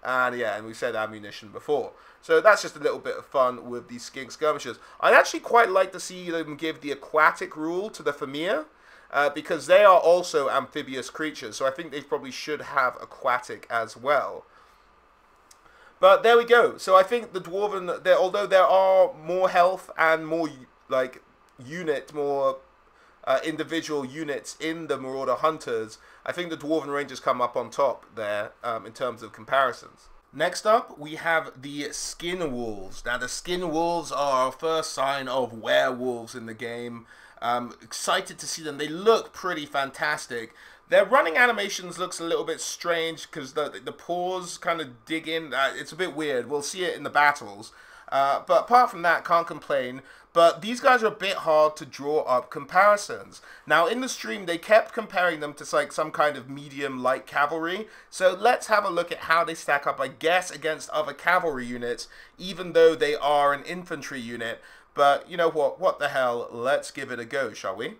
A: And yeah, and we said ammunition before. So that's just a little bit of fun with these Skink Skirmishers. I'd actually quite like to see them give the aquatic rule to the Famir, because they are also amphibious creatures. So I think they probably should have aquatic as well. But there we go. So I think the Dwarven, although there are more health and more like more individual units in the Marauder Hunters, I think the Dwarven Rangers come up on top there in terms of comparisons. Next up, we have the Skin Wolves. Now, the Skin Wolves are our first sign of werewolves in the game. Excited to see them. They look pretty fantastic. Their running animations looks a little bit strange because the paws kind of dig in. It's a bit weird. We'll see it in the battles. But apart from that, can't complain. But these guys are a bit hard to draw up comparisons. Now, in the stream, they kept comparing them to like some kind of medium light cavalry. So let's have a look at how they stack up, I guess, against other cavalry units, even though they are an infantry unit. But you know what the hell, let's give it a go, shall we?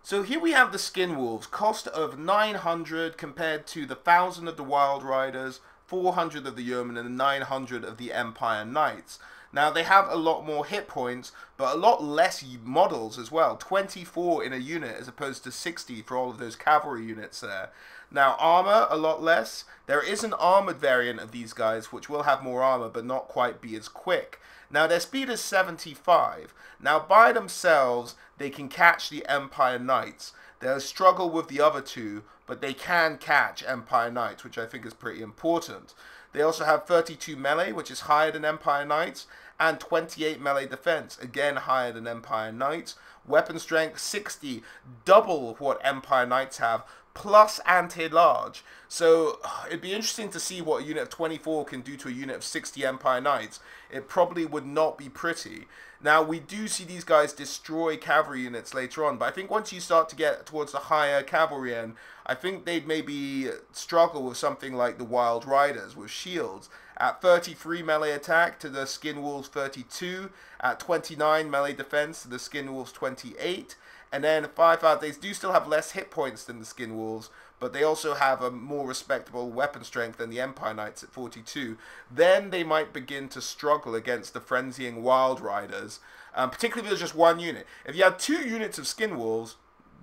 A: So here we have the Skin Wolves, cost of 900 compared to the 1,000 of the Wild Riders, 400 of the Yeomen, and 900 of the Empire Knights. Now, they have a lot more hit points, but a lot less models as well. 24 in a unit as opposed to 60 for all of those cavalry units there. Now, armor, a lot less. There is an armored variant of these guys, which will have more armor, but not quite be as quick. Now, their speed is 75. Now, by themselves, they can catch the Empire Knights. They'll struggle with the other two, but they can catch Empire Knights, which I think is pretty important. They also have 32 melee, which is higher than Empire Knights, and 28 melee defense, again higher than Empire Knights. Weapon strength 60, double what Empire Knights have, plus anti-large. So it'd be interesting to see what a unit of 24 can do to a unit of 60 Empire Knights. It probably would not be pretty. Now, we do see these guys destroy cavalry units later on, but I think once you start to get towards the higher cavalry end, I think they'd maybe struggle with something like the Wild Riders with shields. At 33 melee attack to the Skin Wolves 32, at 29 melee defense to the Skin Wolves 28, and then 5 they do still have less hit points than the Skin Wolves, but they also have a more respectable weapon strength than the Empire Knights at 42. Then they might begin to struggle against the frenzying Wild Riders, particularly if there's just one unit. If you have 2 units of Skin Wolves,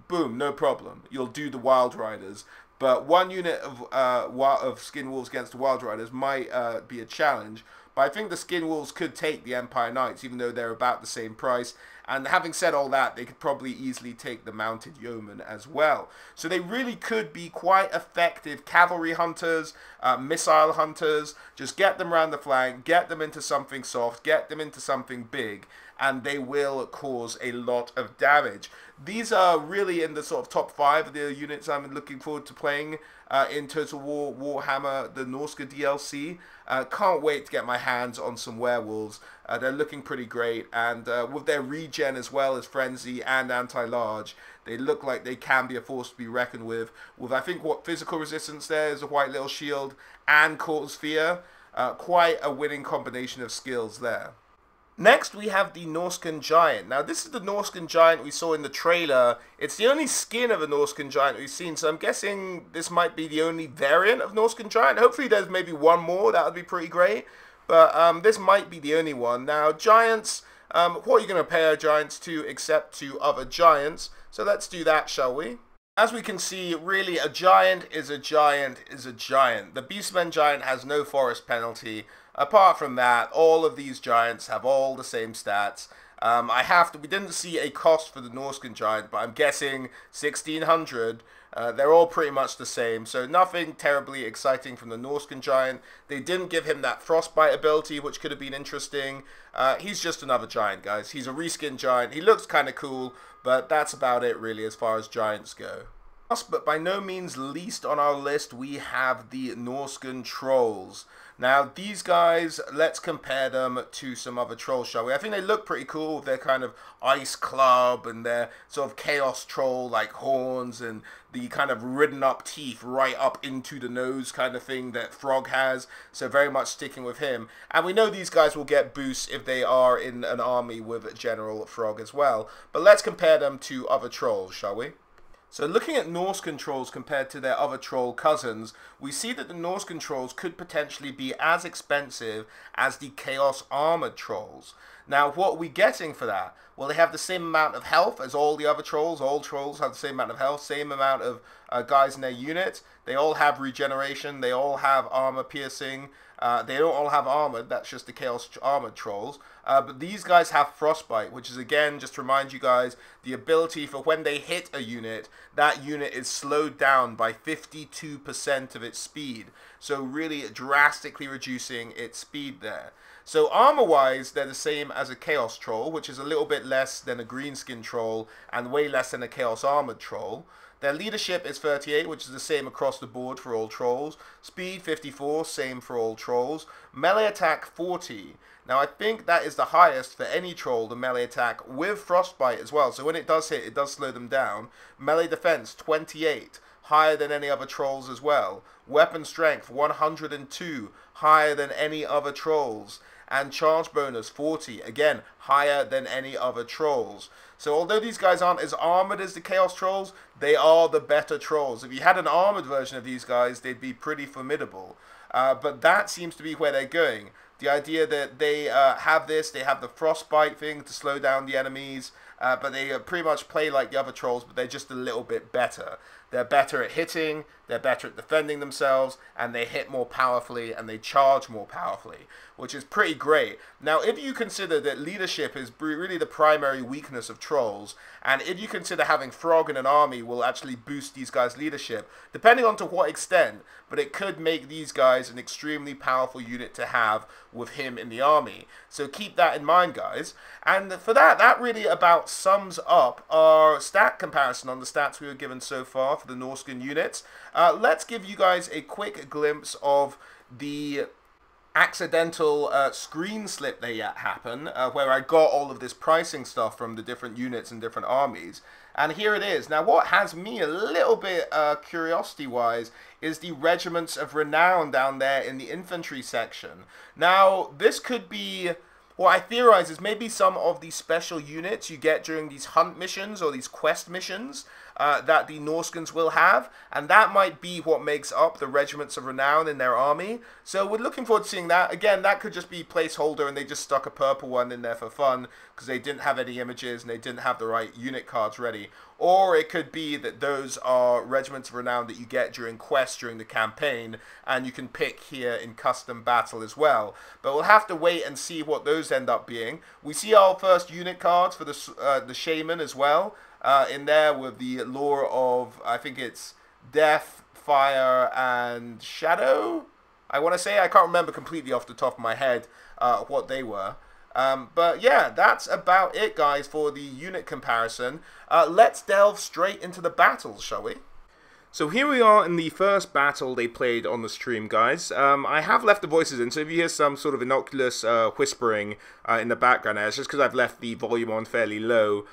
A: boom, no problem. You'll do the Wild Riders. But one unit of Skin Wolves against the Wild Riders might be a challenge. But I think the Skin Wolves could take the Empire Knights, even though they're about the same price. And having said all that, they could probably easily take the Mounted Yeomen as well. So they really could be quite effective cavalry hunters, missile hunters. Just get them around the flank, get them into something soft, get them into something big, and they will cause a lot of damage. These are really in the sort of top 5 of the units I'm looking forward to playing in Total War Warhammer, the Norsca DLC. Can't wait to get my hands on some werewolves. They're looking pretty great, and with their regen as well as Frenzy and Anti-Large, they look like they can be a force to be reckoned with. With I think what physical resistance there is, a white little shield, and cause fear. Quite a winning combination of skills there. Next, we have the Norscan Giant. Now, this is the Norscan Giant we saw in the trailer. It's the only skin of a Norscan Giant we've seen, so I'm guessing this might be the only variant of Norscan Giant. Hopefully, there's maybe one more. That would be pretty great. But this might be the only one. Now, Giants, what are you going to compare Giants to except to other Giants? So let's do that, shall we? As we can see, really, a Giant is a Giant is a Giant. The Beastmen Giant has no forest penalty. Apart from that, all of these Giants have all the same stats. We didn't see a cost for the Norscan Giant, but I'm guessing 1600. They're all pretty much the same, so nothing terribly exciting from the Norscan Giant. They didn't give him that Frostbite ability, which could have been interesting. He's just another Giant, guys. He's a reskinned Giant. He looks kind of cool, but that's about it, really, as far as Giants go. Last but by no means least on our list, we have the Norscan Trolls. Now, these guys, let's compare them to some other trolls, shall we? I think they look pretty cool with their kind of ice club and their sort of chaos troll like horns and the kind of ridden up teeth right up into the nose kind of thing that Frog has. So very much sticking with him. And we know these guys will get boosts if they are in an army with General Frog as well. But let's compare them to other trolls, shall we? So looking at Norscan Trolls compared to their other troll cousins, we see that the Norscan Trolls could potentially be as expensive as the Chaos Armored Trolls. Now, what are we getting for that? Well, they have the same amount of health as all the other trolls. All trolls have the same amount of health, same amount of guys in their unit. They all have regeneration. They all have armor piercing. They don't all have armored. That's just the Chaos Armored trolls. But these guys have Frostbite, which is, again, just to remind you guys, the ability for when they hit a unit, that unit is slowed down by 52% of its speed. So really drastically reducing its speed there. So armor-wise, they're the same as a Chaos Troll, which is a little bit less than a Greenskin Troll and way less than a Chaos Armored Troll. Their leadership is 38, which is the same across the board for all trolls. Speed 54, same for all trolls. Melee attack 40. Now I think that is the highest for any troll, the melee attack, with Frostbite as well. So when it does hit, it does slow them down. Melee defense 28, higher than any other trolls as well. Weapon strength 102, higher than any other trolls. And charge bonus 40, again, higher than any other trolls. So although these guys aren't as armored as the Chaos Trolls, they are the better trolls. If you had an armored version of these guys, they'd be pretty formidable. But that seems to be where they're going. The idea that they have this, they have the Frostbite thing to slow down the enemies, but they pretty much play like the other trolls, but they're just a little bit better. They're better at hitting, they're better at defending themselves, and they hit more powerfully, and they charge more powerfully, which is pretty great. Now, if you consider that leadership is really the primary weakness of trolls, and if you consider having Frog in an army will actually boost these guys' leadership, depending on to what extent, but it could make these guys an extremely powerful unit to have with him in the army. So keep that in mind, guys. And for that, that really about sums up our stat comparison on the stats we were given so far for the Norscan units. Let's give you guys a quick glimpse of the accidental screen slip that yet happened, where I got all of this pricing stuff from the different units and different armies. And here it is. Now, what has me a little bit curiosity-wise is the Regiments of Renown down there in the infantry section. Now, this could be... what I theorize is maybe some of the special units you get during these hunt missions or these quest missions that the Norscans will have, and that might be what makes up the Regiments of Renown in their army. So we're looking forward to seeing that. Again, that could just be placeholder and they just stuck a purple one in there for fun because they didn't have any images and they didn't have the right unit cards ready. Or it could be that those are Regiments of Renown that you get during quests during the campaign, and you can pick here in custom battle as well. But we'll have to wait and see what those end up being. We see our first unit cards for the Shaman as well, in there with the lore of, I think it's Death, Fire, and Shadow? I want to say, I can't remember completely off the top of my head what they were. But yeah, that's about it, guys, for the unit comparison. Let's delve straight into the battles, shall we? So here we are in the first battle they played on the stream, guys. I have left the voices in, so if you hear some sort of innocuous whispering in the background, it's just because I've left the volume on fairly low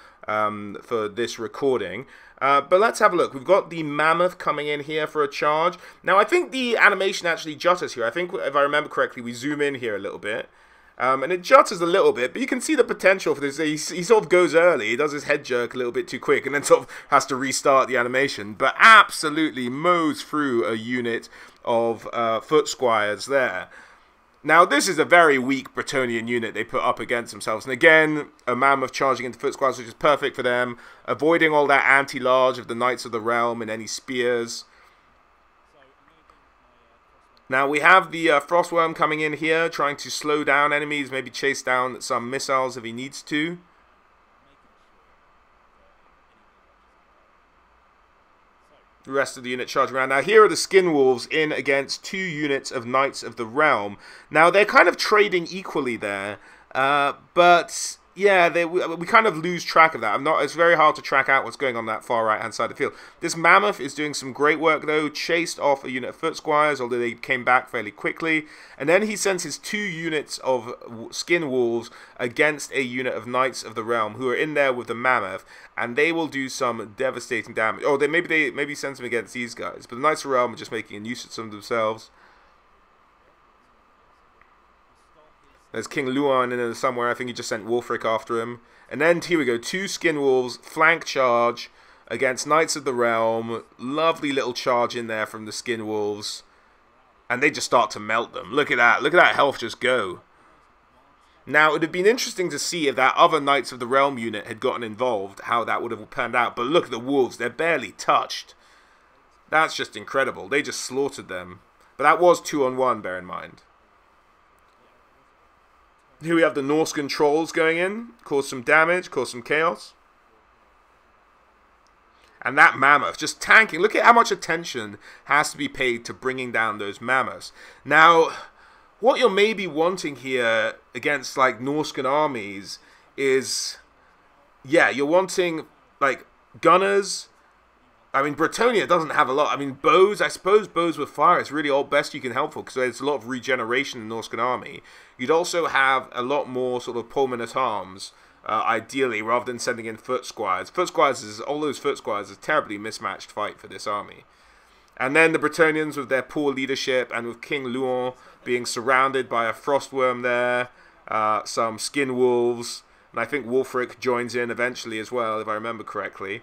A: for this recording. But let's have a look. We've got the Mammoth coming in here for a charge. Now, I think the animation actually jutters here. I think, if I remember correctly, we zoom in here a little bit. And it jutters a little bit, but you can see the potential for this. He sort of goes early, he does his head jerk a little bit too quick, and then sort of has to restart the animation. But absolutely mows through a unit of foot squires there. Now, this is a very weak Bretonnian unit they put up against themselves. And again, a Mammoth charging into foot squires, which is perfect for them. Avoiding all that anti-large of the Knights of the Realm and any spears. Now we have the Frostworm coming in here, trying to slow down enemies, maybe chase down some missiles if he needs to. The rest of the unit charging around. Now here are the Skin Wolves in against 2 units of Knights of the Realm. Now they're kind of trading equally there, but... yeah, we kind of lose track of that. It's very hard to track out what's going on that far right-hand side of the field. This Mammoth is doing some great work, though. Chased off a unit of Foot Squires, although they came back fairly quickly. And then he sends his 2 units of Skin Wolves against a unit of Knights of the Realm, who are in there with the Mammoth, and they will do some devastating damage. Oh, maybe he sends them against these guys, but the Knights of the Realm are just making a nuisance of themselves. There's King Luan in there somewhere. I think he just sent Wulfric after him. And then, here we go. 2 Skin Wolves, flank charge against Knights of the Realm. Lovely little charge in there from the Skin Wolves. And they just start to melt them. Look at that. Look at that health just go. Now, it would have been interesting to see if that other Knights of the Realm unit had gotten involved, how that would have panned out. But look at the wolves, they're barely touched. That's just incredible. They just slaughtered them. But that was 2-on-1, bear in mind. Here we have the Norscan trolls going in, cause some damage, cause some chaos. And that mammoth just tanking. Look at how much attention has to be paid to bringing down those mammoths. Now, what you're maybe wanting here against like Norscan armies is, yeah, you're wanting like gunners. I mean, Bretonia doesn't have a lot. I mean, bows, I suppose bows with fire is really all best you can help for because there's a lot of regeneration in the Norscan army. You'd also have a lot more sort of pullmen at arms, ideally, rather than sending in foot squires. Foot squires, all those foot squires, is a terribly mismatched fight for this army. And then the Bretonians with their poor leadership and with King Luon being surrounded by a Frostworm there, some skin wolves, and I think Wulfric joins in eventually as well, if I remember correctly.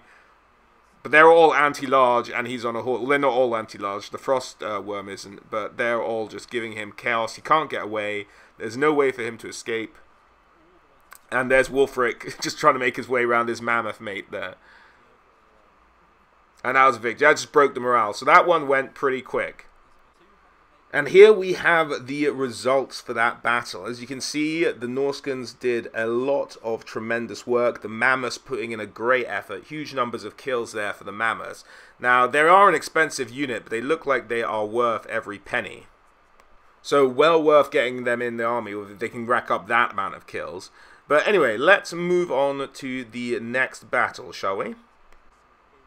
A: But they're all anti-large, and he's on a horse. Well, they're not all anti-large. The Frostworm isn't, but they're all just giving him chaos. He can't get away. There's no way for him to escape. And there's Wulfric just trying to make his way around his mammoth mate there. And that was a victory. That just broke the morale. So that one went pretty quick. And here we have the results for that battle. As you can see, the Norscans did a lot of tremendous work. The Mammoths putting in a great effort. Huge numbers of kills there for the Mammoths. Now, they are an expensive unit, but they look like they are worth every penny. So, well worth getting them in the army if they can rack up that amount of kills. But anyway, let's move on to the next battle, shall we?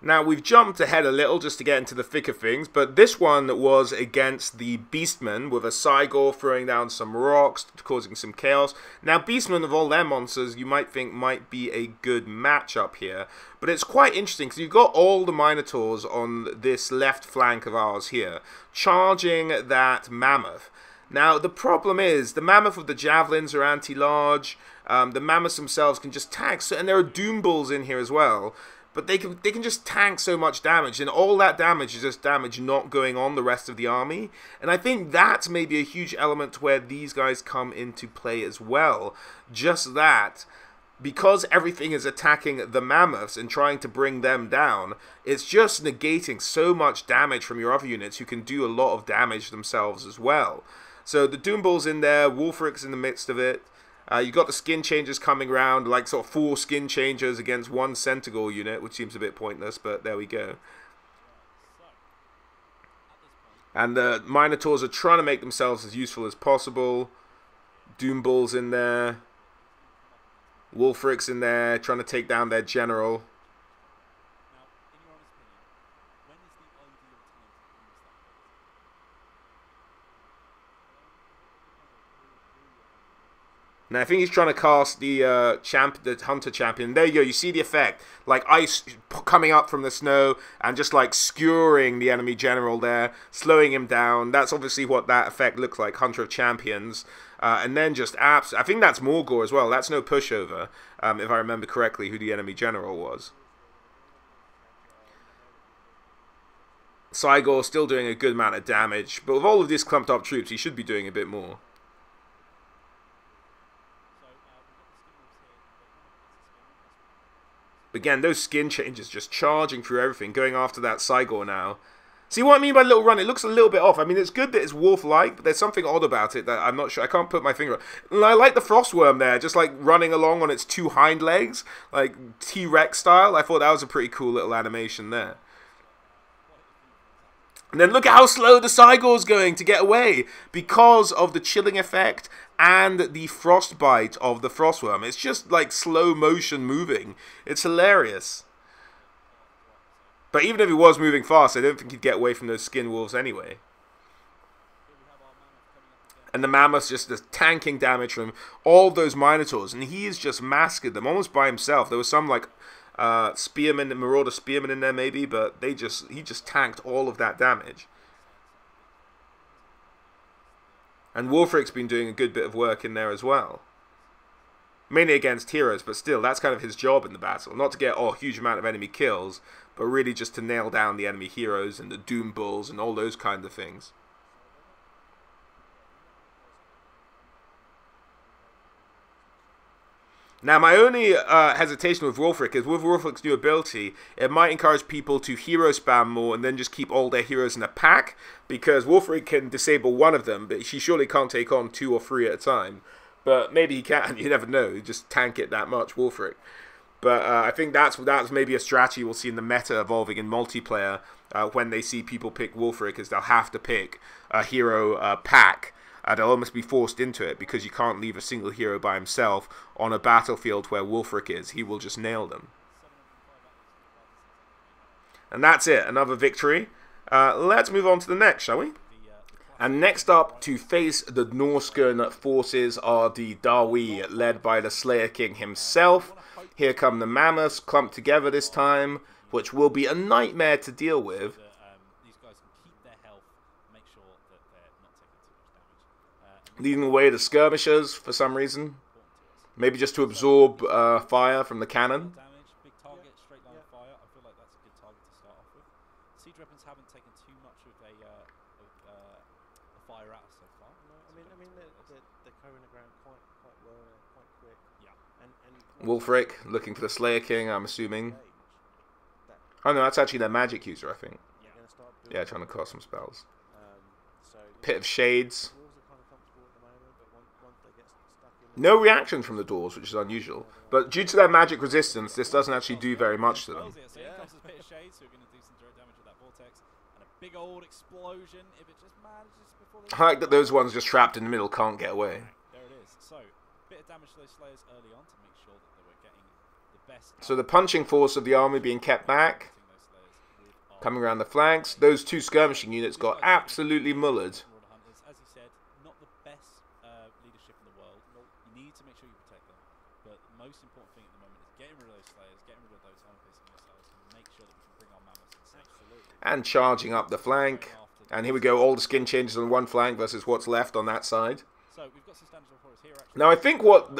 A: Now, we've jumped ahead a little just to get into the thick of things, but this one was against the Beastmen with a Cygor throwing down some rocks, causing some chaos. Now, Beastmen, of all their monsters, you might think might be a good matchup here, but it's quite interesting because you've got all the Minotaurs on this left flank of ours here, charging that Mammoth. Now, the problem is, the Mammoth with the Javelins are anti-large, the Mammoths themselves can just tank, and there are Doom Bulls in here as well. But they can just tank so much damage, and all that damage is just damage not going on the rest of the army. And I think that's maybe a huge element to where these guys come into play as well. Just that, because everything is attacking the Mammoths and trying to bring them down, it's just negating so much damage from your other units who can do a lot of damage themselves as well. So the Doom Bull's in there, Wulfric's in the midst of it. You've got the skin changers coming around, like sort of 4 skin changers against 1 Centaur unit, which seems a bit pointless, but there we go. And the Minotaurs are trying to make themselves as useful as possible. Doom Bull's in there. Wulfric's in there, trying to take down their general. Now I think he's trying to cast the the Hunter Champion. There you go. You see the effect, like ice coming up from the snow and just like skewering the enemy general there, slowing him down. That's obviously what that effect looks like, Hunter of Champions. And then just I think that's Morgor as well. That's no pushover, if I remember correctly, who the enemy general was. Cygor still doing a good amount of damage, but with all of these clumped up troops, he should be doing a bit more. Again, those skin changes just charging through everything, going after that Cygor now. See what I mean by little run? It looks a little bit off. I mean, it's good that it's wolf-like, but there's something odd about it that I'm not sure. I can't put my finger on. And I like the Frostworm there, just like running along on its 2 hind legs, like T-Rex style. I thought that was a pretty cool little animation there. And then look at how slow the Cygor's going to get away because of the chilling effect and the frostbite of the Frostworm. It's just like slow motion moving. It's hilarious. But even if he was moving fast, I don't think he'd get away from those skin wolves anyway. And the Mammoth's just tanking damage from all those Minotaurs. And he has just massacred them almost by himself. There was some like Spearmen, Marauder Spearmen in there maybe, but he just tanked all of that damage. And Wulfric's been doing a good bit of work in there as well. Mainly against heroes, but still, that's kind of his job in the battle. Not to get a huge amount of enemy kills, but really just to nail down the enemy heroes and the Doom Bulls and all those kind of things. Now, my only hesitation with Wulfric is with Wulfric's new ability, it might encourage people to hero spam more and then just keep all their heroes in a pack, because Wulfric can disable one of them, but she surely can't take on 2 or 3 at a time. But maybe he can, you never know, you just tank it that much, Wulfric. But I think that's maybe a strategy we'll see in the meta evolving in multiplayer when they see people pick Wulfric, is they'll have to pick a hero pack. They'll almost be forced into it because you can't leave a single hero by himself on a battlefield where Wulfric is. He will just nail them. And that's it. Another victory. Let's move on to the next, shall we? And next up to face the Norscan forces are the Darwi, led by the Slayer King himself. Here come the Mammoths, clumped together this time, which will be a nightmare to deal with. Leading away the skirmishers for some reason. Maybe just to absorb fire from the cannon.
B: Big target, straight line of fire. I feel like that's a good target to start off with. Siege weapons haven't taken too much of a fire out so far. No, I mean they're covering the ground quite well, quite quick. Yeah. And
A: Wulfric looking for the Slayer King, I'm assuming. Oh no, that's actually their magic user, I think. Yeah, trying to cast some spells. Pit of Shades. No reaction from the dwarves, which is unusual. But due to their magic resistance, this doesn't actually do very much to them. I like that those ones just trapped in the middle can't get away. So the punching force of the army being kept back. Coming around the flanks. Those 2 skirmishing units got absolutely mullered. Most important thing at the moment is getting rid of those slayers, getting rid of those armor-piercing missiles, and make sure that we can bring our mammoths in safe. And charging up the flank. And here we go, all the skin changes on one flank versus what's left on that side.
B: So we've got some standards of here.
A: Now I think what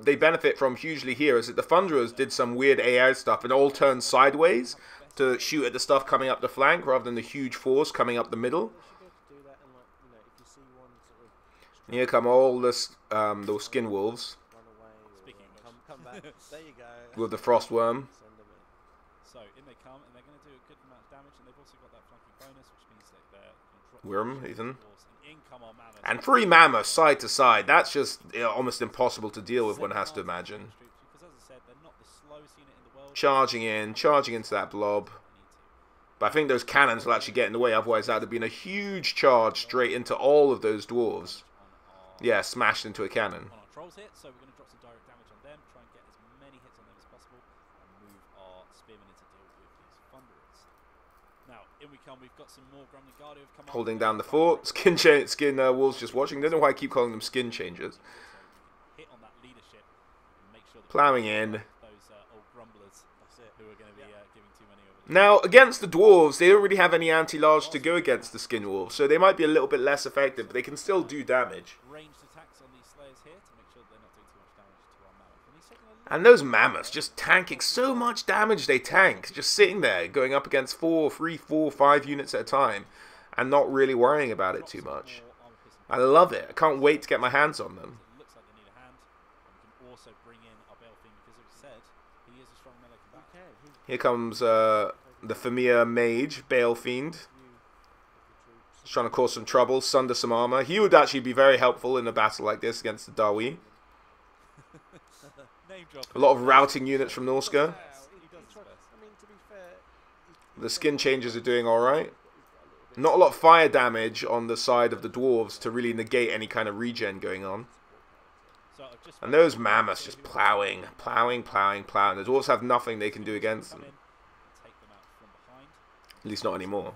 A: they benefit from hugely here is that the Thunderers did some weird AI stuff and all turned sideways to shoot at the stuff coming up the flank rather than the huge force coming up the middle. And here come all this, those skin wolves.
B: There you go.
A: With the Frostworm.
B: So in they come, and they're going to do a good amount of damage, and they've also got that flanking bonus, which means that they're going to drop
A: Ethan.
B: And in come our mammoths.
A: And 3 mammoths side to side. That's just almost impossible to deal with, one has to imagine.
B: Because as I said, they're not the slowest unit in the world.
A: Charging into that blob. But I think those cannons will actually get in the way, otherwise that would have been a huge charge straight into all of those dwarves. Yeah, smashed into a cannon.
B: On our trolls hit, so we're going to drop some direct damage on them, try and get as many hits on them as possible, and move our spearmen in to deal with these thunderers. Now, in we come, we've got some more Gremlin Guard who have come up.
A: Holding down the fort. Skin wolves just watching. Don't know why I keep calling them skin changers.
B: Hit on that leadership and make sure that
A: plowing in.
B: Those old grumblers who are going to be giving too many over.
A: Now, against the dwarves, they don't really have any anti-large to go against the skin wolves, so they might be a little bit less effective, but they can still do damage. And those mammoths just tanking so much damage they tank, just sitting there, going up against 3, 4, 5 units at a time, and not really worrying about it too much. I love it. I can't wait to get my hands on them. Here comes the familiar mage, Bale Fiend. He's trying to cause some trouble, sunder some armor. He would actually be very helpful in a battle like this against the Darwi. A lot of routing units from Norsca. The skin changes are doing alright. Not a lot of fire damage on the side of the dwarves to really negate any kind of regen going on. And those mammoths just plowing. The dwarves have nothing they can do against them. At least not anymore.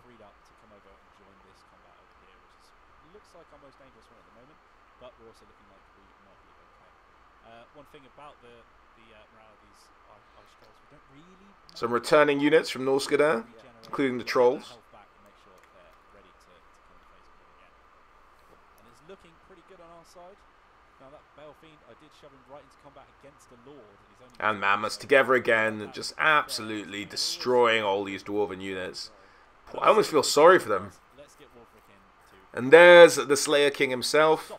B: One thing about the Marauders ice trolls, we don't really...
A: Some returning units from Norsca there, including the trolls.
B: And it's looking pretty good on our side. Now that Bale Fiend, I did shove him right into combat against the Lord.
A: And mammoths together again, just absolutely destroying all these dwarven units. I almost feel sorry for them. And there's the Slayer King himself.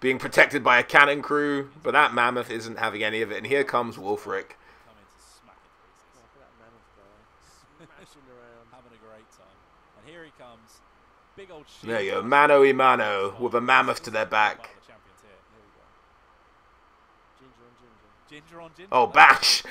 A: being protected by a cannon crew, but that Mammoth isn't having any of it. And here comes Wulfric.
B: Come in to smack it to pieces.
C: Oh, look at that Mammoth guy. Smashing around.
B: Having a great time. And here he comes. Big old shield.
A: There you go, mano a mano, with a Mammoth to their back.
B: The champions here.
C: Here we go. Ginger on ginger.
B: Ginger on ginger.
A: Oh, bash!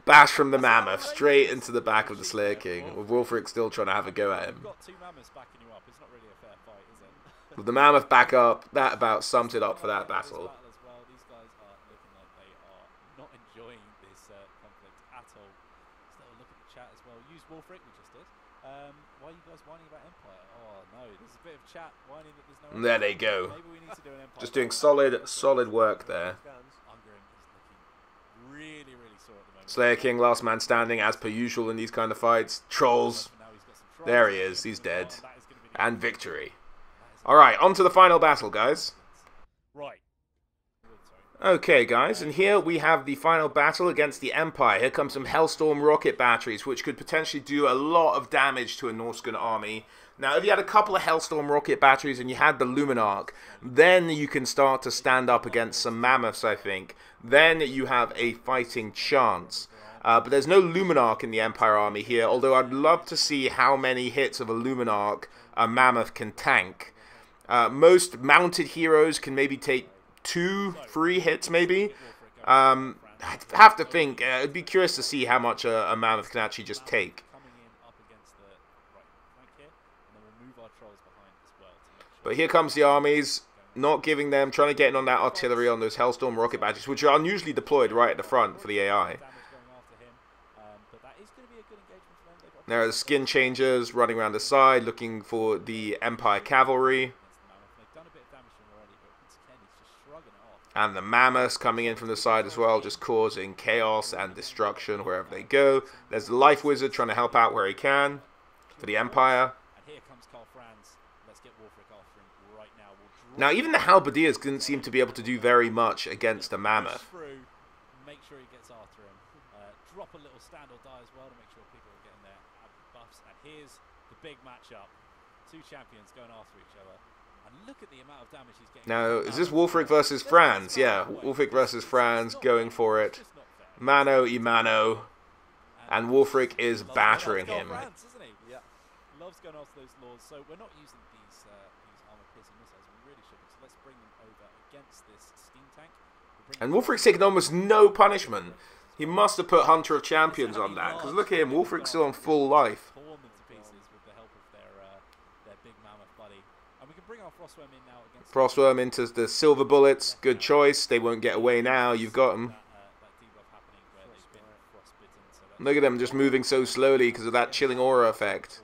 A: Bash from the Mammoth, straight into the back of the Slayer King, with Wulfric still trying to have a go at him.
B: You've got two Mammoths backing you up. It's not really a fair fight, is it?
A: With the Mammoth back up, that about sums it up for that battle.
B: As well. These guys are looking like they are not enjoying this conflict at all. Let's have a look at the chat as well. Use Wulfric, we just did. Why are you guys whining about Empire? Oh no, there's a bit of chat whining that there's no Empire.
A: There they go.
B: Maybe we need to do an Empire.
A: Just doing solid work there.
B: Ungrim is looking really, really sore at the moment.
A: Slayer King, last man standing, as per usual in these kind of fights. Trolls.
B: Now he's got some trolls.
A: There he is, he's dead.
B: That is gonna be the
A: And victory. Alright, on to the final battle, guys.
B: right.
A: Okay, guys, and here we have the final battle against the Empire. Here comes some Hellstorm rocket batteries, which could potentially do a lot of damage to a Norscan army. Now, if you had a couple of Hellstorm rocket batteries and you had the Luminarch, then you can start to stand up against some Mammoths, I think. Then you have a fighting chance. But there's no Luminarch in the Empire army here, although I'd love to see how many hits of a Luminarch a Mammoth can tank. Most mounted heroes can maybe take 2-3 hits, maybe. I'd have to think. I'd be curious to see how much a Mammoth can actually just take. But here comes the armies, not giving them, trying to get in on that artillery on those Hellstorm rocket batteries, which are unusually deployed right at the front for the AI. There are the skin changers running around the side, looking for the Empire cavalry. And the Mammoths coming in from the side as well, just causing chaos and destruction wherever they go. There's the Life Wizard trying to help out where he can for the Empire. Now, even the Halberdiers didn't seem to be able to do very much against a Mammoth.
B: Make sure he gets after him. Drop a little stand or die as well to make sure people are getting their buffs. And here's the big matchup. Two champions going after each other. And look at the amount of damage he's getting.
A: Now, is this Wulfric versus Franz? Yeah, Wulfric versus Franz, going for it. Mano a mano. And Wulfric is battering him.
B: Loves going after those lords. So we're not using these armor-piercing missiles. We really shouldn't. So let's bring them over against this steam tank.
A: And Wulfric's taken almost no punishment. He must have put Hunter of Champions on that, because look at him, Wulfric's still on full life.
B: Torn them to pieces with the help of their big Mammoth buddy. And we can bring our Frostworm in now against
A: Frostworm into the silver bullets. Good choice. They won't get away now. You've got them. Look at them just moving so slowly because of that chilling aura effect.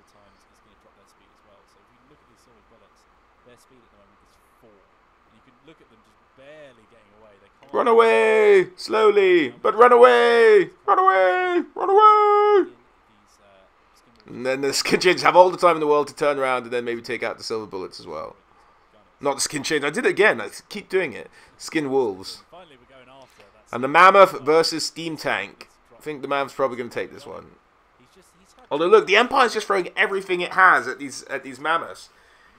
A: Run away! Slowly! But run away! Run away! Run away! And then the skin changes have all the time in the world to turn around and then maybe take out the silver bullets as well. Not the skin change. I did it again. I keep doing it. Skin wolves. And the Mammoth versus Steam Tank. I think the Mammoth's probably going to take this one. Although look, the Empire's just throwing everything it has at these Mammoths.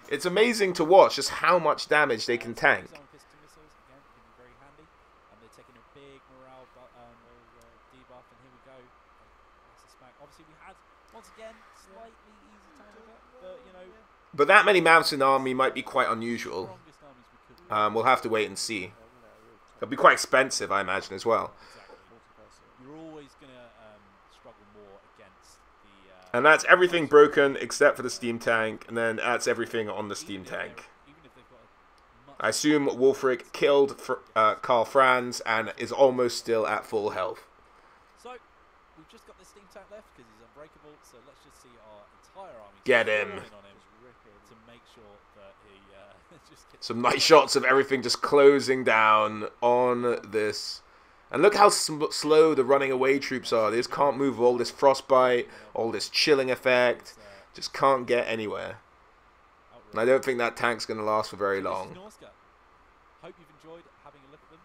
A: It's amazing to watch just how much damage they can tank. But that many Mammoths in the army might be quite unusual. We'll have to wait and see. It'll be quite expensive, I imagine, as well.
B: You're always going to struggle more against the...
A: And that's everything broken except for the steam tank, and then that's everything on the steam tank. I assume Wulfric killed Karl Franz and is almost still at full health.
B: So, we've just got the steam tank left because he's unbreakable, so let's just see our entire army...
A: Get him!
B: To make sure that he just gets...
A: Some nice shots of everything just closing down on this. And look how slow the running away troops are. They just can't move with all this frostbite, all this chilling effect. Just can't get anywhere. And I don't think that tank's going to last for very long.
B: Norsca. Hope you've enjoyed having a look at them.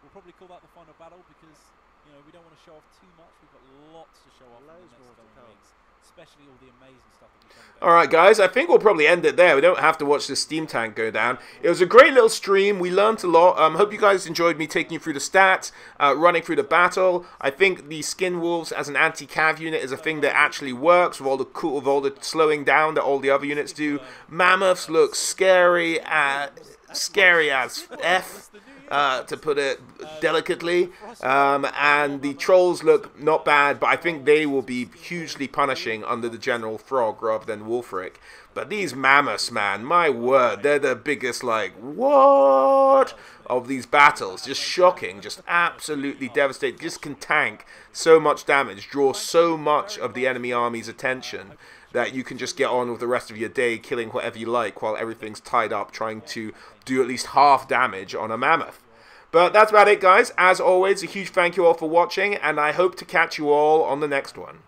B: We'll probably call that the final battle because, you know, we don't want to show off too much. We've got lots to show off in the next coming weeks. especially all the amazing stuff that we've done with
A: Alright guys, I think we'll probably end it there. We don't have to watch the steam tank go down. It was a great little stream. We learned a lot. Hope you guys enjoyed me taking you through the stats, running through the battle. I think the Skin Wolves as an anti-cav unit is a thing that actually works with all the slowing down that all the other units do. Mammoths look scary as F. To put it delicately, and the trolls look not bad, but I think they will be hugely punishing under the General Frog rather than Wulfric. But these mammoths, man, my word, they're the biggest, like, what? Of these battles. Just shocking, just absolutely devastating. Just can tank so much damage, draw so much of the enemy army's attention, that you can just get on with the rest of your day killing whatever you like while everything's tied up trying to do at least half damage on a mammoth. But that's about it, guys. As always, a huge thank you all for watching, and I hope to catch you all on the next one.